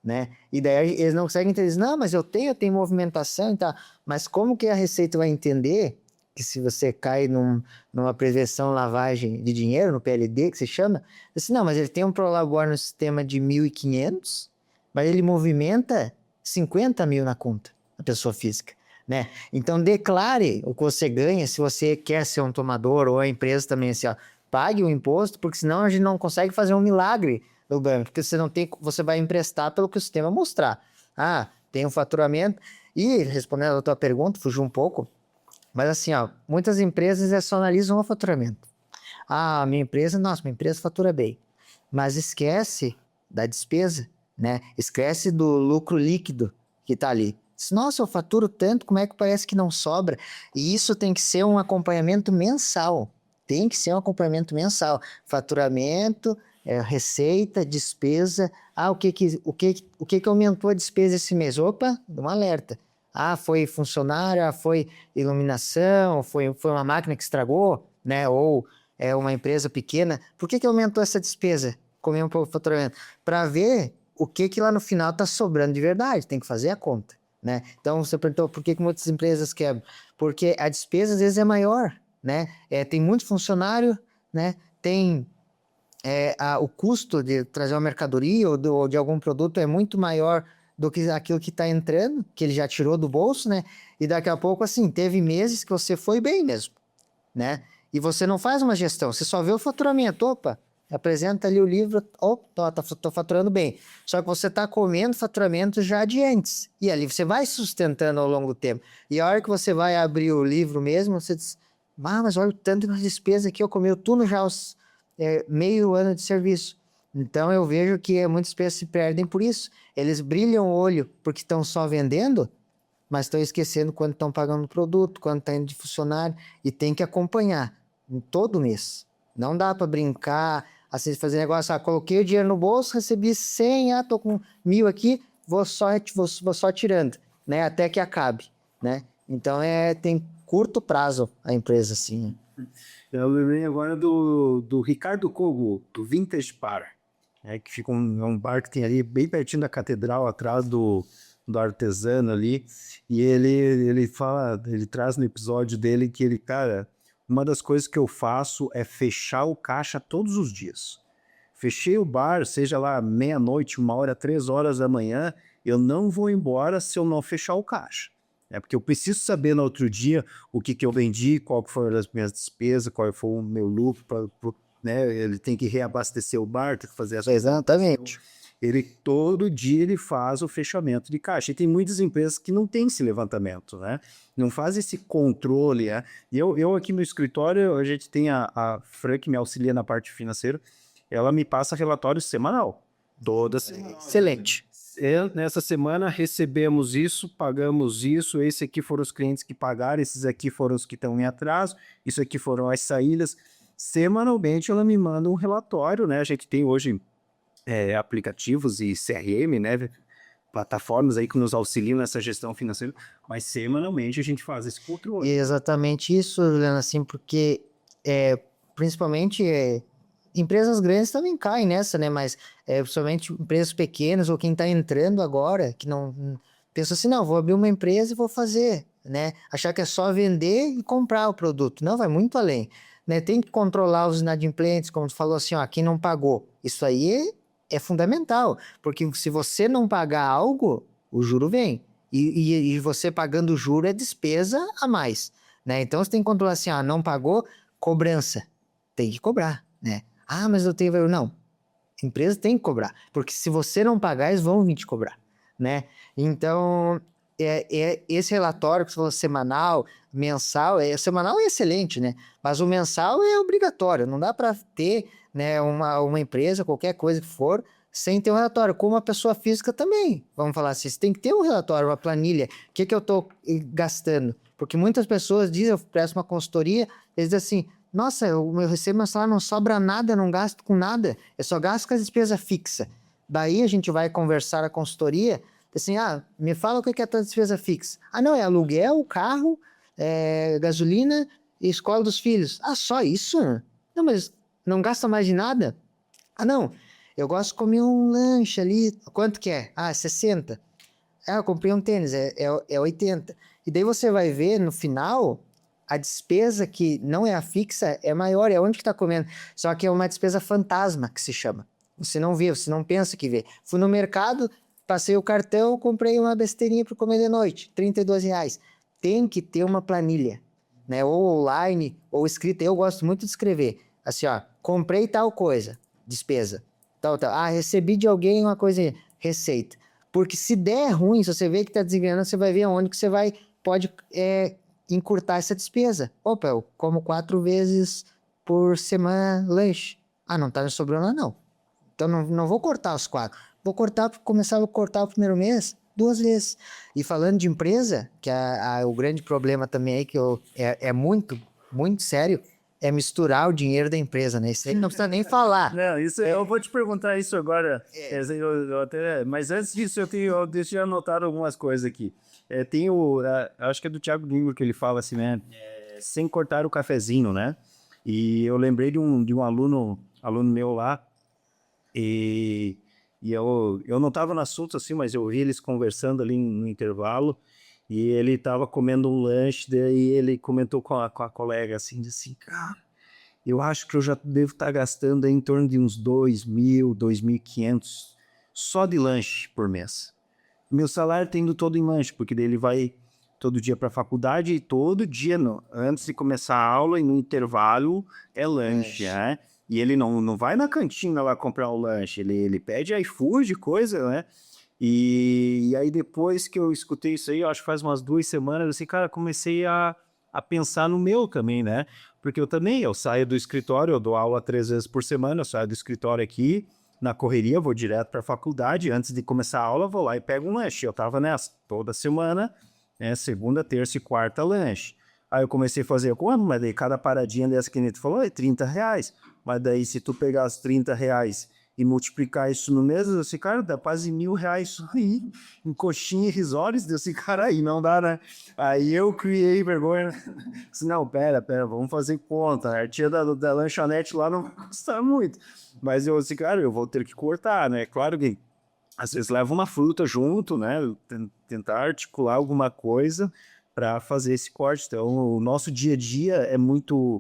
né? E daí eles não conseguem entender, não, mas eu tenho movimentação e tal. Mas como que a Receita vai entender que se você cai numa prevenção lavagem de dinheiro, no PLD, que se chama, assim, não, mas ele tem um prolabore no sistema de 1.500, mas ele movimenta 50 mil na conta, a pessoa física, né? Então, declare o que você ganha, se você quer ser um tomador, ou a empresa também, assim, ó, pague o imposto, porque senão a gente não consegue fazer um milagre no banco, porque você vai emprestar pelo que o sistema mostrar. Ah, tem um faturamento, e respondendo a tua pergunta, fugiu um pouco, mas assim, ó, muitas empresas só analisam o faturamento. Ah, minha empresa fatura bem. Mas esquece da despesa, né? Esquece do lucro líquido que tá ali. Nossa, eu faturo tanto, como é que parece que não sobra? E isso tem que ser um acompanhamento mensal. Tem que ser um acompanhamento mensal. Faturamento, receita, despesa. Ah, o que que aumentou a despesa esse mês? Opa, dá um alerta. Ah, foi funcionário, foi iluminação, foi uma máquina que estragou, né? Ou é uma empresa pequena. Por que que aumentou essa despesa? Comeu um pouco o faturamento. Para ver o que que lá no final está sobrando de verdade. Tem que fazer a conta, né? Então, você perguntou por que que muitas empresas quebram? Porque a despesa às vezes é maior, né? Tem muito funcionário, né? Tem o custo de trazer uma mercadoria ou de algum produto é muito maior do que aquilo que está entrando, que ele já tirou do bolso, né? E daqui a pouco, assim, teve meses que você foi bem mesmo, né? E você não faz uma gestão, você só vê o faturamento. Opa, apresenta ali o livro, tô faturando bem. Só que você está comendo faturamento já de antes. E ali você vai sustentando ao longo do tempo. E a hora que você vai abrir o livro mesmo, você diz, mas olha o tanto de despesa que eu comi, eu tuno já os meio ano de serviço. Então eu vejo que muitas pessoas se perdem por isso. Eles brilham o olho porque estão só vendendo, mas estão esquecendo quando estão pagando o produto, quando está indo de funcionário, e tem que acompanhar em todo mês. Não dá para brincar, assim, fazer negócio, coloquei o dinheiro no bolso, recebi 100, tô com 1.000 aqui, vou só tirando, né, até que acabe, né? Então tem curto prazo a empresa, assim. Eu lembrei agora do Ricardo Kogo, do Vintage Bar, que fica um bar que tem ali bem pertinho da catedral, atrás do artesano ali, e ele fala, ele traz no episódio dele que ele, cara, uma das coisas que eu faço é fechar o caixa todos os dias. Fechei o bar, seja lá meia-noite, 1 hora, 3 horas da manhã, eu não vou embora se eu não fechar o caixa. Porque eu preciso saber no outro dia o que que eu vendi, qual que foram as minhas despesas, qual foi o meu lucro, né? Ele tem que reabastecer o bar, tem que fazer as coisas. Exatamente. Ele todo dia ele faz o fechamento de caixa. E tem muitas empresas que não têm esse levantamento, né? Não faz esse controle, né? E eu aqui no escritório, a gente tem a Fran que me auxilia na parte financeira, ela me passa relatório semanal, toda semana. Excelente. Nessa semana recebemos isso, pagamos isso, esse aqui foram os clientes que pagaram, esses aqui foram os que estão em atraso, isso aqui foram as saídas. Semanalmente ela me manda um relatório, né? A gente tem hoje aplicativos e CRM, né? Plataformas aí que nos auxiliam nessa gestão financeira, mas semanalmente a gente faz esse controle. E exatamente isso, Juliana, assim, porque principalmente empresas grandes também caem nessa, né? Mas principalmente empresas pequenas ou quem está entrando agora, que não pensa assim, não, vou abrir uma empresa e vou fazer, né? Achar que é só vender e comprar o produto. Não, vai muito além, né? Tem que controlar os inadimplentes, como tu falou assim, ó, quem não pagou. Isso aí é fundamental, porque se você não pagar algo, o juro vem. E você pagando o juro é despesa a mais, né? Então você tem que controlar assim, não pagou, cobrança. Tem que cobrar, né? Mas eu tenho... Não, a empresa tem que cobrar, porque se você não pagar, eles vão vir te cobrar, né? Então, esse relatório que você falou semanal, mensal, semanal é excelente, né? Mas o mensal é obrigatório, não dá para ter, né, uma empresa, qualquer coisa que for, sem ter um relatório, como a pessoa física também. Vamos falar assim, você tem que ter um relatório, uma planilha, o que eu estou gastando? Porque muitas pessoas dizem, eu presto uma consultoria, eles dizem assim, nossa, eu recebo meu salário, não sobra nada, não gasto com nada, eu só gasto com as despesas fixas. Daí a gente vai conversar a consultoria, assim, me fala o que é a tua despesa fixa. Não, é aluguel, carro, gasolina e escola dos filhos. Só isso? Não, mas não gasta mais de nada? Não, eu gosto de comer um lanche ali, quanto que é? 60. Eu comprei um tênis, é 80. E daí você vai ver, no final, a despesa que não é a fixa é maior, é onde que tá comendo. Só que é uma despesa fantasma, que se chama. Você não vê, você não pensa que vê. Fui no mercado, passei o cartão, comprei uma besteirinha para comer de noite, R$ 32. Tem que ter uma planilha, né? Ou online, ou escrita. Eu gosto muito de escrever. Assim, comprei tal coisa, despesa. Tal. Recebi de alguém uma coisa, receita. Porque se der ruim, se você vê que está desengrenando, você vai ver onde que você pode encurtar essa despesa. Opa, eu como 4 vezes por semana lanche. Não tá me sobrando não. Então não vou cortar os 4. Vou começar a cortar o primeiro mês 2 vezes. E falando de empresa, que o grande problema também aí, que é muito, muito sério, é misturar o dinheiro da empresa, né? Isso aí não precisa nem falar. Não, isso eu vou te perguntar isso agora. Mas antes disso, deixa eu anotar algumas coisas aqui. Tem acho que é do Thiago Dingo que ele fala assim, né? Sem cortar o cafezinho, né? E eu lembrei de um aluno meu lá, e eu não estava no assunto assim, mas eu ouvi eles conversando ali no intervalo, e ele estava comendo um lanche, daí ele comentou com a colega assim, cara, eu acho que eu já devo estar gastando aí em torno de uns 2.000, 2.500 só de lanche por mês. Meu salário tá indo todo em lanche, porque daí ele vai todo dia para a faculdade e todo dia, antes de começar a aula e no intervalo, é lanche, né? E ele não vai na cantina lá comprar o lanche, ele pede iFood, coisa, né? E aí depois que eu escutei isso aí, eu acho que faz umas 2 semanas, assim, cara, comecei a pensar no meu também, né? Porque eu saio do escritório, eu dou aula 3 vezes por semana, eu saio do escritório aqui, na correria, vou direto para a faculdade, antes de começar a aula, vou lá e pego um lanche. Eu tava nessa, toda semana, né, segunda, terça e quarta lanche. Aí eu comecei a fazer, mas daí cada paradinha dessa que a gente falou é R$ 30. Mas daí se tu pegar os R$ 30 e multiplicar isso no mês, eu disse, cara, dá quase R$ 1.000 só aí, em coxinha e risórios, desse cara aí, não dá, né? Aí eu criei vergonha, disse, não, pera, vamos fazer conta, a tia da lanchonete lá não vai custar muito, mas eu disse, cara, eu vou ter que cortar, né? Claro que às vezes leva uma fruta junto, né? Tentar articular alguma coisa para fazer esse corte. Então, o nosso dia a dia é muito.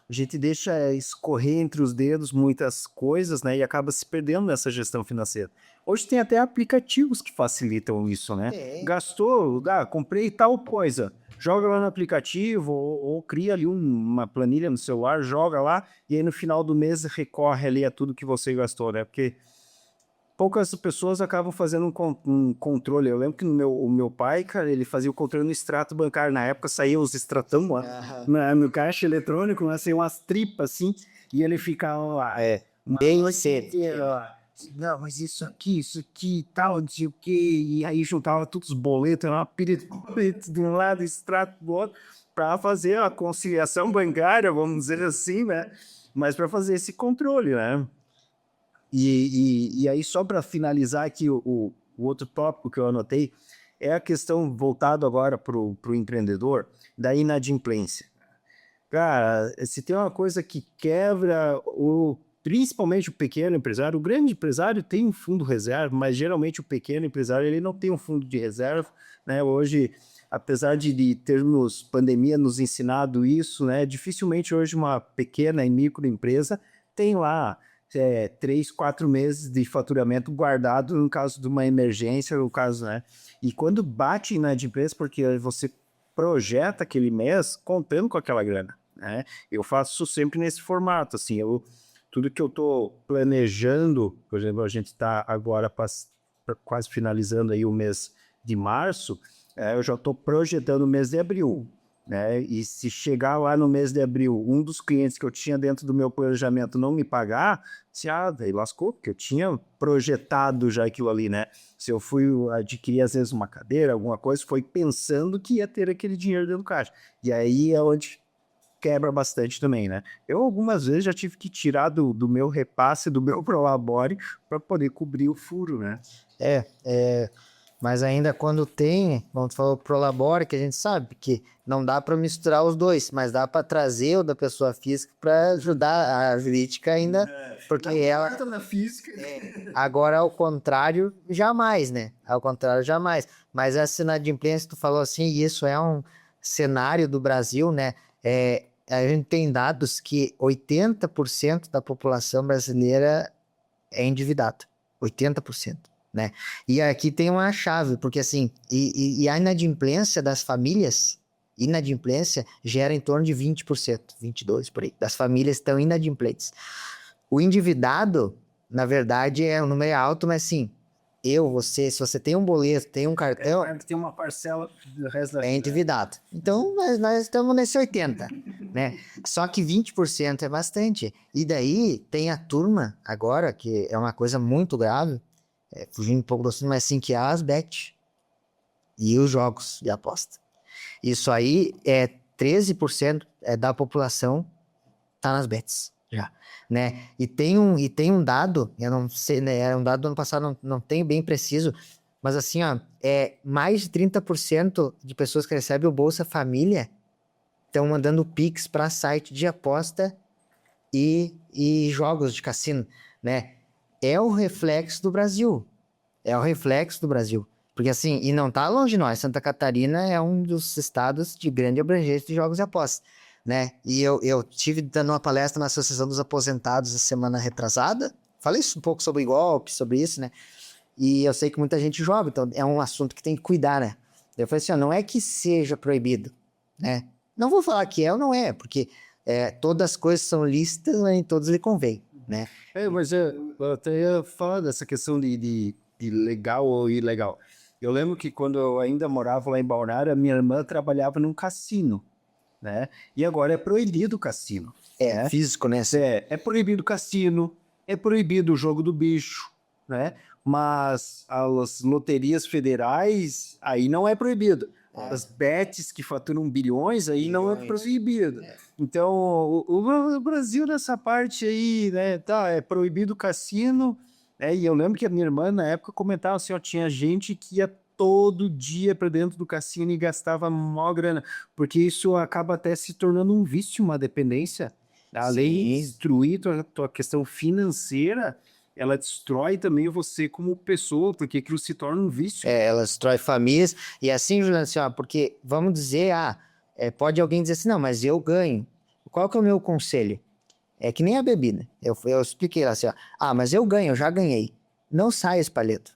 A gente deixa escorrer entre os dedos muitas coisas, né? E acaba se perdendo nessa gestão financeira. Hoje tem até aplicativos que facilitam isso, né? Gastou, comprei tal coisa. Joga lá no aplicativo ou cria ali uma planilha no celular, joga lá e aí no final do mês recorre ali a tudo que você gastou, né? Porque poucas pessoas acabam fazendo um controle. Eu lembro que o meu pai, cara, ele fazia o controle no extrato bancário. Na época saía os extratão lá, no caixa eletrônico, né, assim, umas tripas assim, e ele ficava lá. Bem cedo. Não, mas isso aqui, tal, não sei o quê. E aí juntava todos os boletos, era uma pilha de boletos de um lado, extrato do outro, para fazer a conciliação bancária, vamos dizer assim, né? Mas para fazer esse controle, né? E aí, só para finalizar aqui, o outro tópico que eu anotei é a questão voltado agora para o empreendedor da inadimplência. Cara, se tem uma coisa que quebra principalmente o pequeno empresário, o grande empresário tem um fundo reserva, mas geralmente o pequeno empresário ele não tem um fundo de reserva, né? Hoje, apesar de termos pandemia nos ensinado isso, né? Dificilmente hoje uma pequena e microempresa tem lá 3, 4 meses de faturamento guardado no caso de uma emergência, no caso, né? E quando bate inadimplência, porque você projeta aquele mês contando com aquela grana, né? Eu faço isso sempre nesse formato, assim, tudo que eu estou planejando, por exemplo, a gente está agora quase finalizando aí o mês de março, eu já estou projetando o mês de abril, né? E se chegar lá no mês de abril, um dos clientes que eu tinha dentro do meu planejamento não me pagar, daí lascou, porque eu tinha projetado já aquilo ali, né? Se eu fui adquirir, às vezes, uma cadeira, alguma coisa, foi pensando que ia ter aquele dinheiro dentro do caixa. E aí é onde quebra bastante também, né? Eu algumas vezes já tive que tirar do meu repasse, do meu Prolabore, para poder cobrir o furo, né? Mas ainda quando tem, como tu falou, Prolabore, que a gente sabe que não dá para misturar os dois, mas dá para trazer o da pessoa física para ajudar a jurídica ainda, porque ela na física. agora ao contrário, jamais, né? Ao contrário, jamais. Mas essa inadimplência, tu falou assim, e isso é um cenário do Brasil, né? A gente tem dados que 80% da população brasileira é endividada. 80%. Né? E aqui tem uma chave, porque assim, e a inadimplência das famílias, inadimplência gera em torno de 20%, 22% por aí, das famílias estão inadimplentes. O endividado, na verdade, o número é alto, mas assim, você, se você tem um boleto, tem um cartão, Tem uma parcela do resto da é endividado. Então, nós estamos nesse 80%, né? Só que 20% é bastante. E daí tem a turma agora, que é uma coisa muito grave, fugindo um pouco do assunto, mas assim, que é as bet e os jogos de aposta. Isso aí é 13% da população tá nas bets, já, né? E tem um dado, eu não sei, né? Era um dado do ano passado, não tenho bem preciso, mas assim, ó, mais de 30% de pessoas que recebem o Bolsa Família estão mandando Pix para site de aposta e jogos de cassino, né? É o reflexo do Brasil. É o reflexo do Brasil. Porque assim, e não tá longe de nós, Santa Catarina é um dos estados de grande abrangência de jogos e apostas, né? E eu tive dando uma palestra na Associação dos Aposentados a semana retrasada, falei um pouco sobre golpe, sobre isso, né? E eu sei que muita gente joga, então é um assunto que tem que cuidar, né? Eu falei assim, ó, não é que seja proibido, né? Não vou falar que é ou não é, porque todas as coisas são lícitas, mas nem todas lhe convém, né? Mas eu até ia falar dessa questão de legal ou ilegal. Eu lembro que quando eu ainda morava lá em Balneário, a minha irmã trabalhava num cassino, né? E agora é proibido o cassino. Né? Físico, né? É proibido o cassino, é proibido o jogo do bicho, né? Mas as loterias federais, aí não é proibido. As bets que faturam bilhões, aí não é proibido. Então, o Brasil nessa parte aí, né, tá, é proibido o cassino, né? E eu lembro que a minha irmã, na época, comentava assim, ó, tinha gente que ia todo dia para dentro do cassino e gastava mó grana, porque isso acaba até se tornando um vício, uma dependência. Além de destruir tua questão financeira, ela destrói também você como pessoa, porque aquilo se torna um vício. Ela destrói famílias. E assim, Juliano, assim, ó, porque vamos dizer, pode alguém dizer assim, não, mas eu ganho. Qual que é o meu conselho? É que nem a bebida. Eu expliquei lá assim, ó, mas eu ganho, eu já ganhei. Não saia espalhando.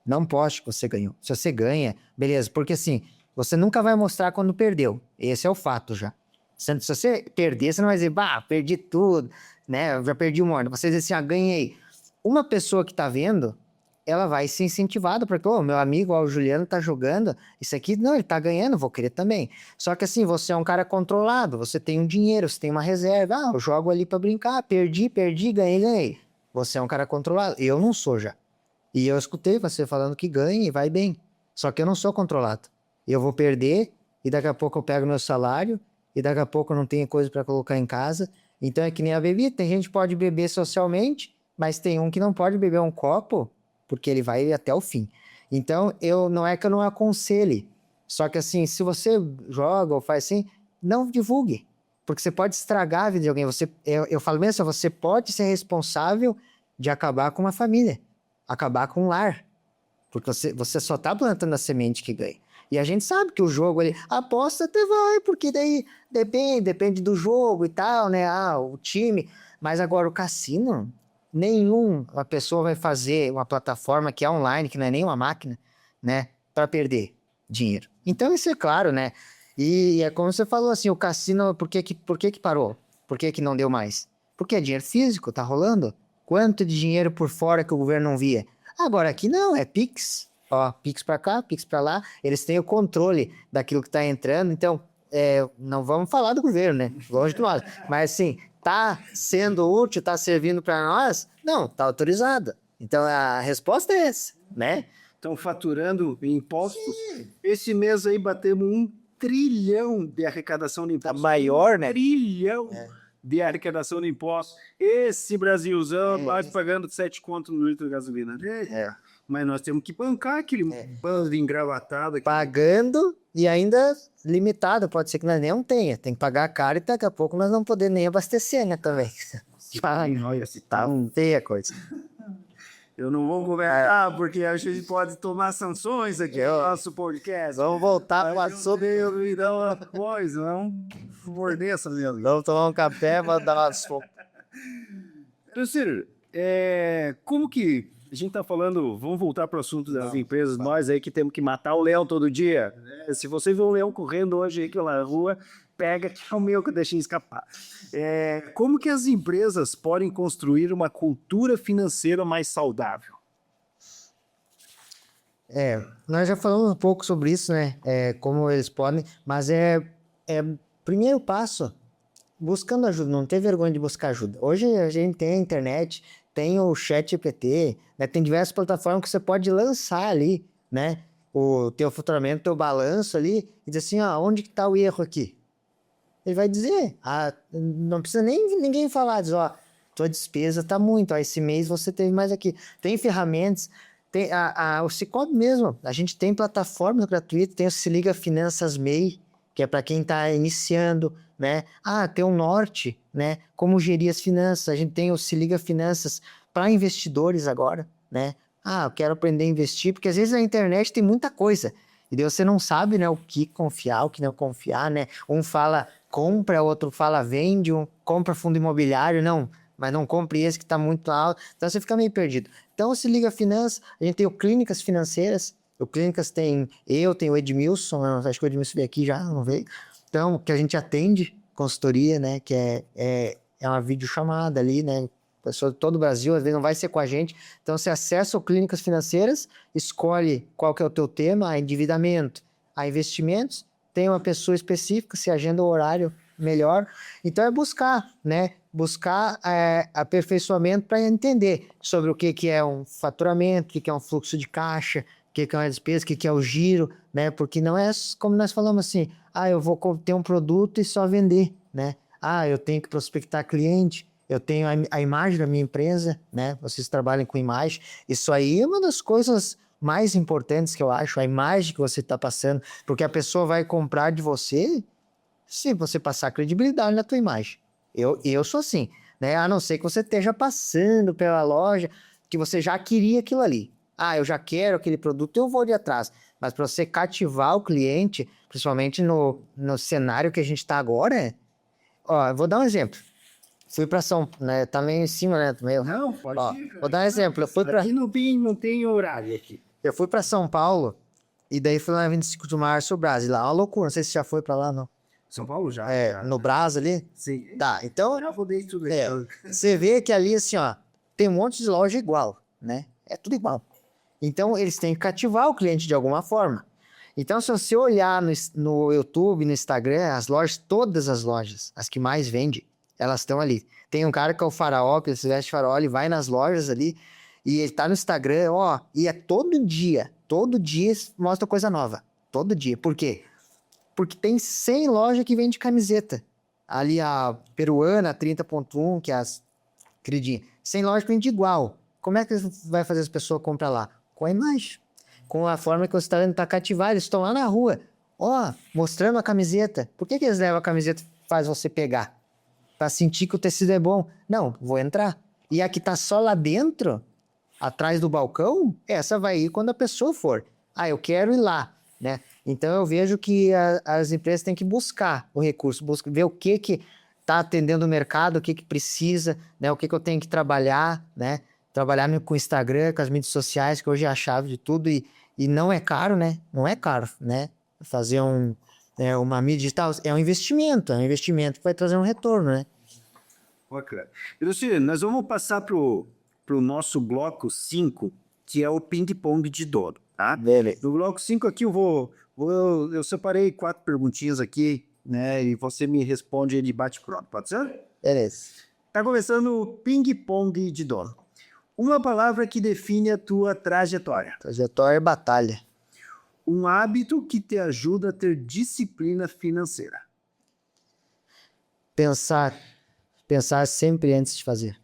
Não poste que você ganhou. Se você ganha, beleza, porque assim, você nunca vai mostrar quando perdeu. Esse é o fato já. Se você perder, você não vai dizer, perdi tudo, né? Eu já perdi um monte. Você diz assim, ganhei. Uma pessoa que tá vendo, ela vai ser incentivada, porque, meu amigo, o Juliano tá jogando, isso aqui, não, ele tá ganhando, vou querer também. Só que assim, você é um cara controlado, você tem um dinheiro, você tem uma reserva, eu jogo ali pra brincar, perdi, ganhei. Você é um cara controlado, eu não sou já. E eu escutei você falando que ganha e vai bem, só que eu não sou controlado. Eu vou perder, e daqui a pouco eu pego meu salário, e daqui a pouco eu não tenho coisa pra colocar em casa. Então é que nem a bebida, tem gente que pode beber socialmente, mas tem um que não pode beber um copo, porque ele vai até o fim. Então, não é que eu não aconselhe, só que assim, se você joga ou faz assim, não divulgue, porque você pode estragar a vida de alguém. Eu falo mesmo, você pode ser responsável de acabar com uma família, acabar com um lar, porque você só tá plantando a semente que ganha. E a gente sabe que o jogo ali, aposta até vai, porque daí depende do jogo e tal, né? O time, mas agora o cassino, nenhuma pessoa vai fazer uma plataforma que é online, que não é nem uma máquina, né, para perder dinheiro. Então isso é claro, né? E é como você falou assim, o cassino, por que parou? Por que não deu mais? Porque é dinheiro físico, tá rolando. Quanto de dinheiro por fora que o governo não via? Agora aqui não, é Pix. Ó, Pix para cá, Pix para lá. Eles têm o controle daquilo que tá entrando, então não vamos falar do governo, né? Longe de nós. Mas assim, tá sendo útil, tá servindo para nós? Não, tá autorizada. Então a resposta é essa, né? Estão faturando impostos. Esse mês aí batemos 1 trilhão de arrecadação de impostos. Tá maior, né? 1 trilhão de arrecadação de impostos. Esse Brasilzão quase pagando 7 conto no litro de gasolina. Mas nós temos que bancar aquele bando engravatado aqui. Pagando e ainda limitado. Pode ser que nós nem não tenha. Tem que pagar caro e daqui a pouco nós não vamos poder nem abastecer, né, também. Olha, se Tá feia a coisa. Eu não vou comentar, porque a gente pode tomar sanções aqui no nosso podcast. Vamos voltar para o assunto. Eu me dar uma coisa, é um forneça mesmo. Vamos tomar um café, mandar umas fotos. Ciro, como que a gente tá falando, vamos voltar para o assunto das empresas, nós aí que temos que matar o leão todo dia. Se você vê um leão correndo hoje aí pela rua, pega que é o meu que eu deixei escapar. Como que as empresas podem construir uma cultura financeira mais saudável? Nós já falamos um pouco sobre isso, né? Como eles podem, mas primeiro passo, buscando ajuda, não ter vergonha de buscar ajuda. Hoje a gente tem a internet, tem o ChatGPT, né? Tem diversas plataformas que você pode lançar ali, né? O teu faturamento, teu balanço ali, e dizer assim, onde que tá o erro aqui? Ele vai dizer, não precisa nem ninguém falar, diz, ó, tua despesa tá muito, ó, esse mês você teve mais aqui. Tem ferramentas, tem o Sicoob mesmo, a gente tem plataformas gratuitas, tem o Se Liga Finanças MEI, que é para quem está iniciando, né? Tem o Norte, né? Como gerir as finanças, a gente tem o Se Liga Finanças para investidores agora, né? Eu quero aprender a investir, porque às vezes na internet tem muita coisa, e daí você não sabe, né, o que confiar, o que não confiar, né? Um fala compra, outro fala vende, um compra fundo imobiliário, não, mas não compre esse que está muito alto, então você fica meio perdido. Então Se Liga Finanças, a gente tem o Clínicas Financeiras, o Clínicas tem o Edmilson, acho que o Edmilson veio aqui já, não veio, então, que a gente atende consultoria, né, que é uma videochamada ali, né, pessoa de todo o Brasil, às vezes não vai ser com a gente, então você acessa o Clínicas Financeiras, escolhe qual que é o teu tema, a endividamento, a investimentos, tem uma pessoa específica, se agenda o horário melhor, então é buscar, né, aperfeiçoamento para entender sobre o que é um faturamento, o que é um fluxo de caixa, o que é uma despesa, o que é o giro, né, porque não é como nós falamos assim, eu vou ter um produto e só vender, né, eu tenho que prospectar cliente, eu tenho a imagem da minha empresa, né? Vocês trabalham com imagem. Isso aí é uma das coisas mais importantes que eu acho, a imagem que você está passando, porque a pessoa vai comprar de você se você passar credibilidade na tua imagem. Eu sou assim, né? A não ser que você esteja passando pela loja, que você já queria aquilo ali. Eu já quero aquele produto, eu vou de atrás. Mas para você cativar o cliente, principalmente no cenário que a gente está agora, eu vou dar um exemplo. Fui para né? Tá meio em cima, né? Não, pode ir. Vou dar um exemplo. Aqui não tem horário aqui. Eu fui para São Paulo e daí fui lá na 25 de março, Brás. E lá é uma loucura. Não sei se você já foi para lá, não. São Paulo já. No Brás ali? Sim. Tá, então... Já rodei tudo. Você vê que ali, assim, ó, tem um monte de loja igual, né? É tudo igual. Então, eles têm que cativar o cliente de alguma forma. Então, se você olhar no YouTube, no Instagram, as lojas, todas as lojas, as que mais vendem, elas estão ali. Tem um cara que é o Faraó, que se veste Faraó, ele vai nas lojas ali, e ele tá no Instagram, e é todo dia mostra coisa nova. Todo dia. Por quê? Porque tem 100 lojas que vende camiseta. Ali a peruana, a 30.1, que é as queridinhas. 100 lojas que vende igual. Como é que vai fazer as pessoas comprar lá? Com a imagem. Com a forma que você está tentando cativar. Eles estão lá na rua, mostrando a camiseta. Por que eles levam a camiseta e faz você pegar? Para sentir que o tecido é bom. Não, vou entrar. E a que tá só lá dentro, atrás do balcão, essa vai ir quando a pessoa for. Eu quero ir lá, né? Então eu vejo que as empresas têm que buscar o recurso, ver o que tá atendendo o mercado, o que precisa, né? O que eu tenho que trabalhar, né? Trabalhar com o Instagram, com as mídias sociais, que hoje é a chave de tudo e não é caro, né? Não é caro, né? Fazer uma mídia digital é um investimento que vai trazer um retorno, né? Bacana. E Luciano, nós vamos passar pro nosso bloco 5, que é o ping-pong de dono, tá? Beleza. No bloco 5 aqui eu separei 4 perguntinhas aqui, né? E você me responde de bate-pronto, pode ser? Beleza. Tá começando o ping-pong de dono. Uma palavra que define a tua trajetória. Trajetória é batalha. Um hábito que te ajuda a ter disciplina financeira. Pensar sempre antes de fazer.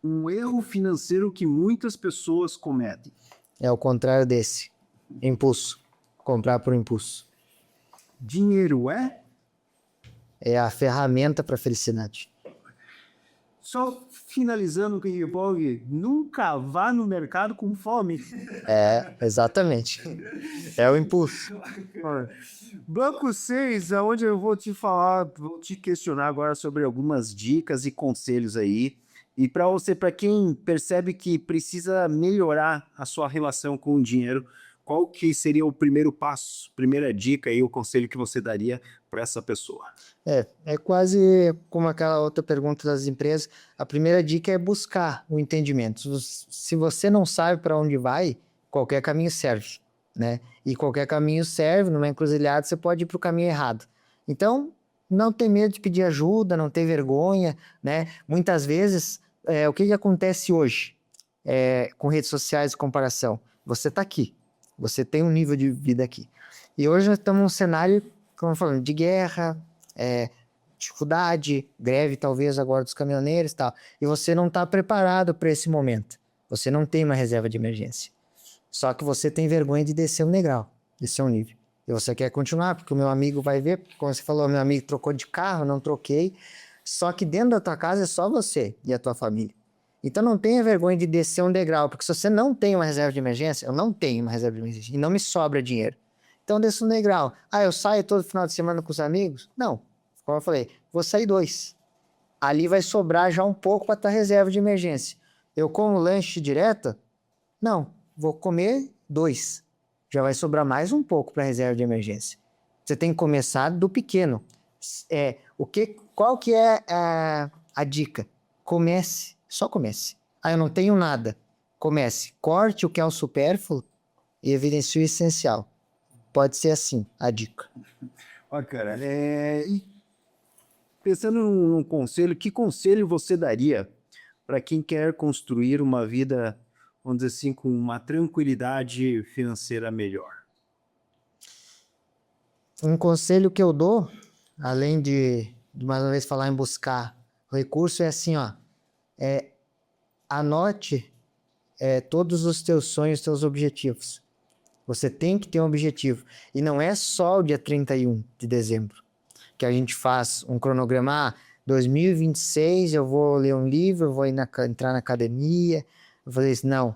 Um erro financeiro que muitas pessoas cometem. É o contrário desse. Impulso. Comprar por impulso. Dinheiro é? É a ferramenta para a felicidade. Só finalizando com o ping-pong, nunca vá no mercado com fome. Exatamente. É o impulso. Bloco 6, onde eu vou te questionar agora sobre algumas dicas e conselhos aí. E para quem percebe que precisa melhorar a sua relação com o dinheiro, qual que seria o primeiro passo, primeira dica e o conselho que você daria para essa pessoa? É quase como aquela outra pergunta das empresas. A primeira dica é buscar o entendimento. Se você não sabe para onde vai, qualquer caminho serve, né? E qualquer caminho serve, numa encruzilhada você pode ir para o caminho errado. Então, não ter medo de pedir ajuda, não ter vergonha, né? Muitas vezes, o que acontece hoje com redes sociais de comparação? Você está aqui, você tem um nível de vida aqui. E hoje nós estamos num cenário, como eu falando, de guerra, dificuldade, greve talvez agora dos caminhoneiros e tal, e você não está preparado para esse momento. Você não tem uma reserva de emergência. Só que você tem vergonha de descer um degrau, descer um nível. E você quer continuar, porque o meu amigo vai ver, como você falou, meu amigo trocou de carro, não troquei. Só que dentro da tua casa é só você e a tua família. Então não tenha vergonha de descer um degrau, porque se você não tem uma reserva de emergência, eu não tenho uma reserva de emergência, e não me sobra dinheiro. Então desça um degrau. Ah, eu saio todo final de semana com os amigos? Não. Como eu falei, vou sair 2. Ali vai sobrar já um pouco para tua reserva de emergência. Eu como lanche direto? Não. Vou comer 2. Já vai sobrar mais um pouco para reserva de emergência. Você tem que começar do pequeno. Qual que é a dica? Comece, só comece. Ah, eu não tenho nada. Comece. Corte o que é o supérfluo e evidencie o essencial. Pode ser assim, a dica. Ó, cara, e pensando num conselho, que conselho você daria para quem quer construir uma vida, vamos dizer assim, com uma tranquilidade financeira melhor? Um conselho que eu dou, além de mais uma vez falar em buscar recurso, é assim, ó, anote todos os teus sonhos, teus objetivos. Você tem que ter um objetivo. E não é só o dia 31 de dezembro que a gente faz um cronograma. 2026 eu vou ler um livro, eu vou entrar na academia. Eu falei assim, não,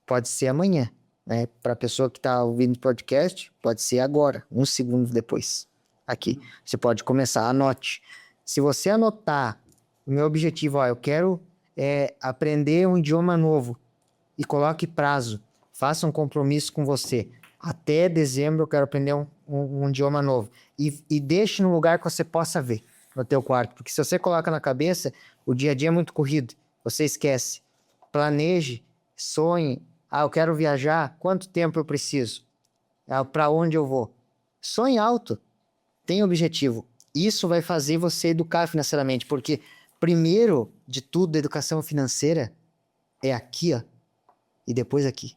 pode ser amanhã. Né? Para a pessoa que está ouvindo o podcast, pode ser agora, 1 segundo depois. Aqui, você pode começar, anote. Se você anotar o meu objetivo, ó, eu quero aprender um idioma novo e coloque prazo, faça um compromisso com você. Até dezembro eu quero aprender um idioma novo. E deixe num lugar que você possa ver no teu quarto. Porque se você coloca na cabeça, o dia a dia é muito corrido. Você esquece. Planeje, sonhe. Ah, eu quero viajar. Quanto tempo eu preciso? Ah, para onde eu vou? Sonhe alto. Tenha objetivo. Isso vai fazer você educar financeiramente. Porque, primeiro de tudo, a educação financeira é aqui, ó. E depois aqui.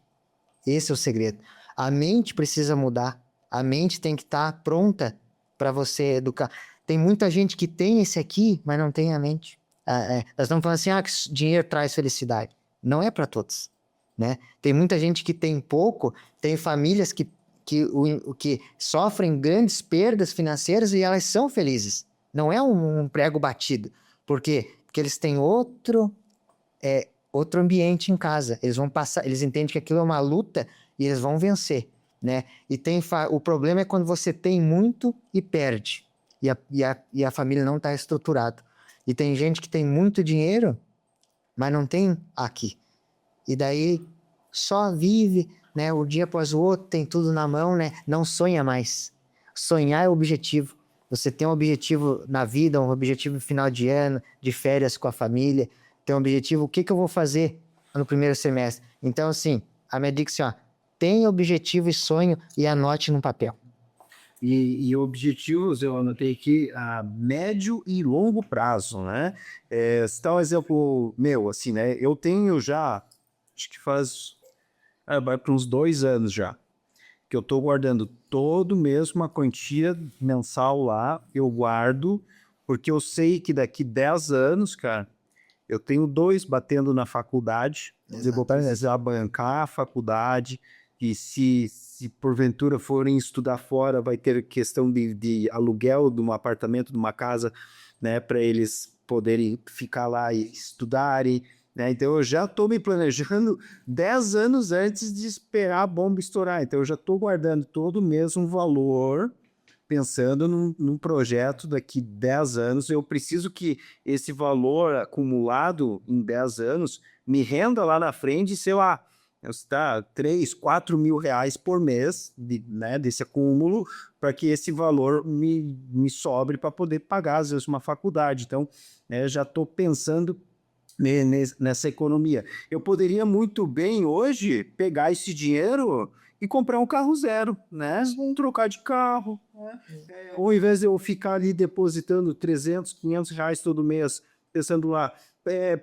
Esse é o segredo. A mente precisa mudar. A mente tem que estar pronta para você educar. Tem muita gente que tem esse aqui, mas não tem a mente. Nós estamos falando assim, que dinheiro traz felicidade. Não é para todos, né? Tem muita gente que tem pouco, tem famílias que sofrem grandes perdas financeiras e elas são felizes. Não é um prego batido. Por quê? Porque eles têm outro ambiente em casa. Eles vão passar, eles entendem que aquilo é uma luta e eles vão vencer, né? E o problema é quando você tem muito e perde. E a família não está estruturada. E tem gente que tem muito dinheiro, mas não tem aqui. E daí só vive, né? O dia após o outro, tem tudo na mão, né? Não sonha mais. Sonhar é o objetivo. Você tem um objetivo na vida, um objetivo no final de ano, de férias com a família. Tem um objetivo, o que eu vou fazer no primeiro semestre? Então, assim, a minha dica é assim, ó, tenha objetivo e sonho e anote no papel. E objetivos eu anotei aqui a médio e longo prazo, né? Se dá um exemplo meu, assim, né? Eu tenho já, acho que vai para uns 2 anos já, que eu estou guardando todo mês uma quantia mensal lá, eu guardo, porque eu sei que daqui 10 anos, cara, eu tenho 2 batendo na faculdade, vou precisar bancar a faculdade, e se porventura forem estudar fora, vai ter questão de aluguel de um apartamento, de uma casa, né, para eles poderem ficar lá e estudarem, né? Então eu já estou me planejando 10 anos antes de esperar a bomba estourar, então eu já estou guardando todo mês um valor, pensando num projeto daqui 10 anos, eu preciso que esse valor acumulado em 10 anos me renda lá na frente, sei lá, está 3, 4 mil reais por mês, né, desse acúmulo, para que esse valor me sobre para poder pagar, às vezes, uma faculdade. Então, já estou pensando nessa economia. Eu poderia muito bem hoje pegar esse dinheiro e comprar um carro zero, né? Trocar de carro, né? Ao invés de eu ficar ali depositando 300, 500 reais todo mês, pensando lá,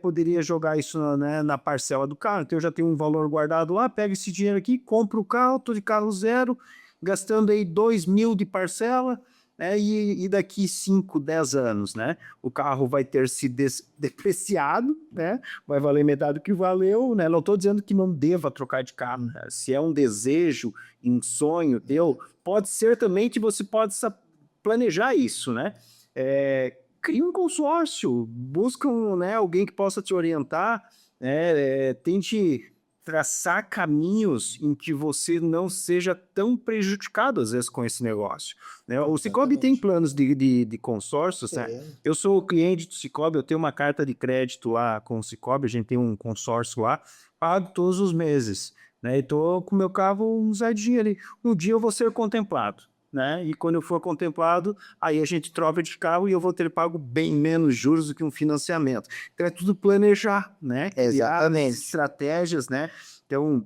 poderia jogar isso na parcela do carro, então eu já tenho um valor guardado lá, pego esse dinheiro aqui, compro o carro, tô de carro zero, gastando aí 2 mil de parcela, né? E daqui 5, 10 anos, né? O carro vai ter se depreciado, né? Vai valer metade do que valeu, né? Não estou dizendo que não deva trocar de carro, né? Se é um desejo, um sonho teu, pode ser também que você possa planejar isso, né? Cria um consórcio, busca né, alguém que possa te orientar, né? Tente traçar caminhos em que você não seja tão prejudicado, às vezes, com esse negócio, né? O Sicoob tem planos de consórcios, né? Eu sou cliente do Sicoob, eu tenho uma carta de crédito lá com o Sicoob, a gente tem um consórcio lá, pago todos os meses, né? E tô com o meu carro usadinho ali. Um dia eu vou ser contemplado, né? E quando eu for contemplado, aí a gente troca de carro e eu vou ter pago bem menos juros do que um financiamento. Então é tudo planejar, né? Exatamente. Criar estratégias, né? Então,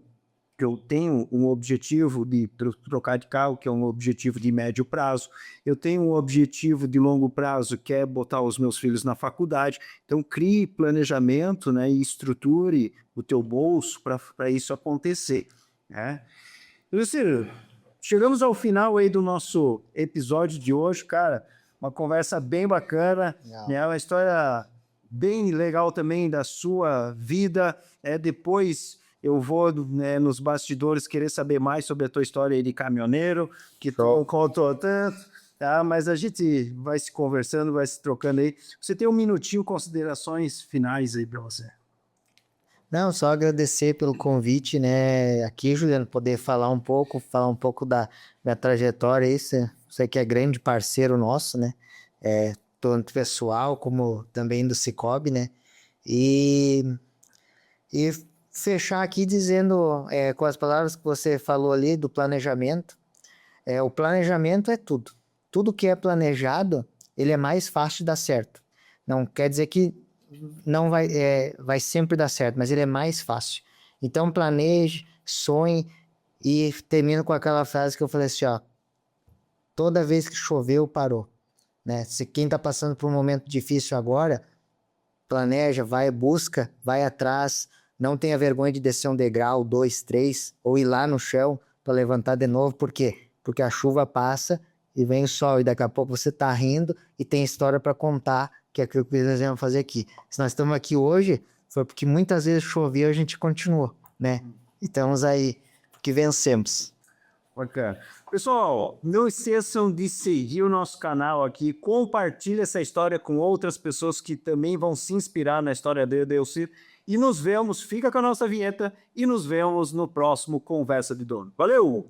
eu tenho um objetivo de trocar de carro, que é um objetivo de médio prazo. Eu tenho um objetivo de longo prazo, que é botar os meus filhos na faculdade. Então, crie planejamento, né? E estruture o teu bolso para isso acontecer, né? Lucílio, chegamos ao final aí do nosso episódio de hoje, cara. Uma conversa bem bacana, né? Uma história bem legal também da sua vida. Depois eu vou, né, nos bastidores querer saber mais sobre a tua história aí de caminhoneiro, que tu não contou tanto, tá? Mas a gente vai se conversando, vai se trocando aí. Você tem um minutinho, considerações finais aí para você. Não, só agradecer pelo convite, né, aqui, Juliano, poder falar um pouco da minha trajetória aí, você que é grande parceiro nosso, né, tanto pessoal como também do Sicoob, né, e fechar aqui dizendo, com as palavras que você falou ali do planejamento, o planejamento é tudo. Tudo que é planejado, ele é mais fácil de dar certo. Não quer dizer que não vai sempre dar certo, mas ele é mais fácil. Então planeje, sonhe e termino com aquela frase que eu falei assim, ó, toda vez que choveu, parou, né? Se quem está passando por um momento difícil agora, planeja, vai, busca, vai atrás, não tenha vergonha de descer um degrau, 2, 3, ou ir lá no chão para levantar de novo. Por quê? Porque a chuva passa e vem o sol, e daqui a pouco você está rindo e tem história para contar, que é aquilo que nós vamos fazer aqui. Se nós estamos aqui hoje, foi porque muitas vezes chovia e a gente continuou, né? E estamos aí, porque vencemos. Bacana. Pessoal, não esqueçam de seguir o nosso canal aqui, compartilhe essa história com outras pessoas que também vão se inspirar na história de Edelcir. E nos vemos, fica com a nossa vinheta e nos vemos no próximo Conversa de Dono. Valeu!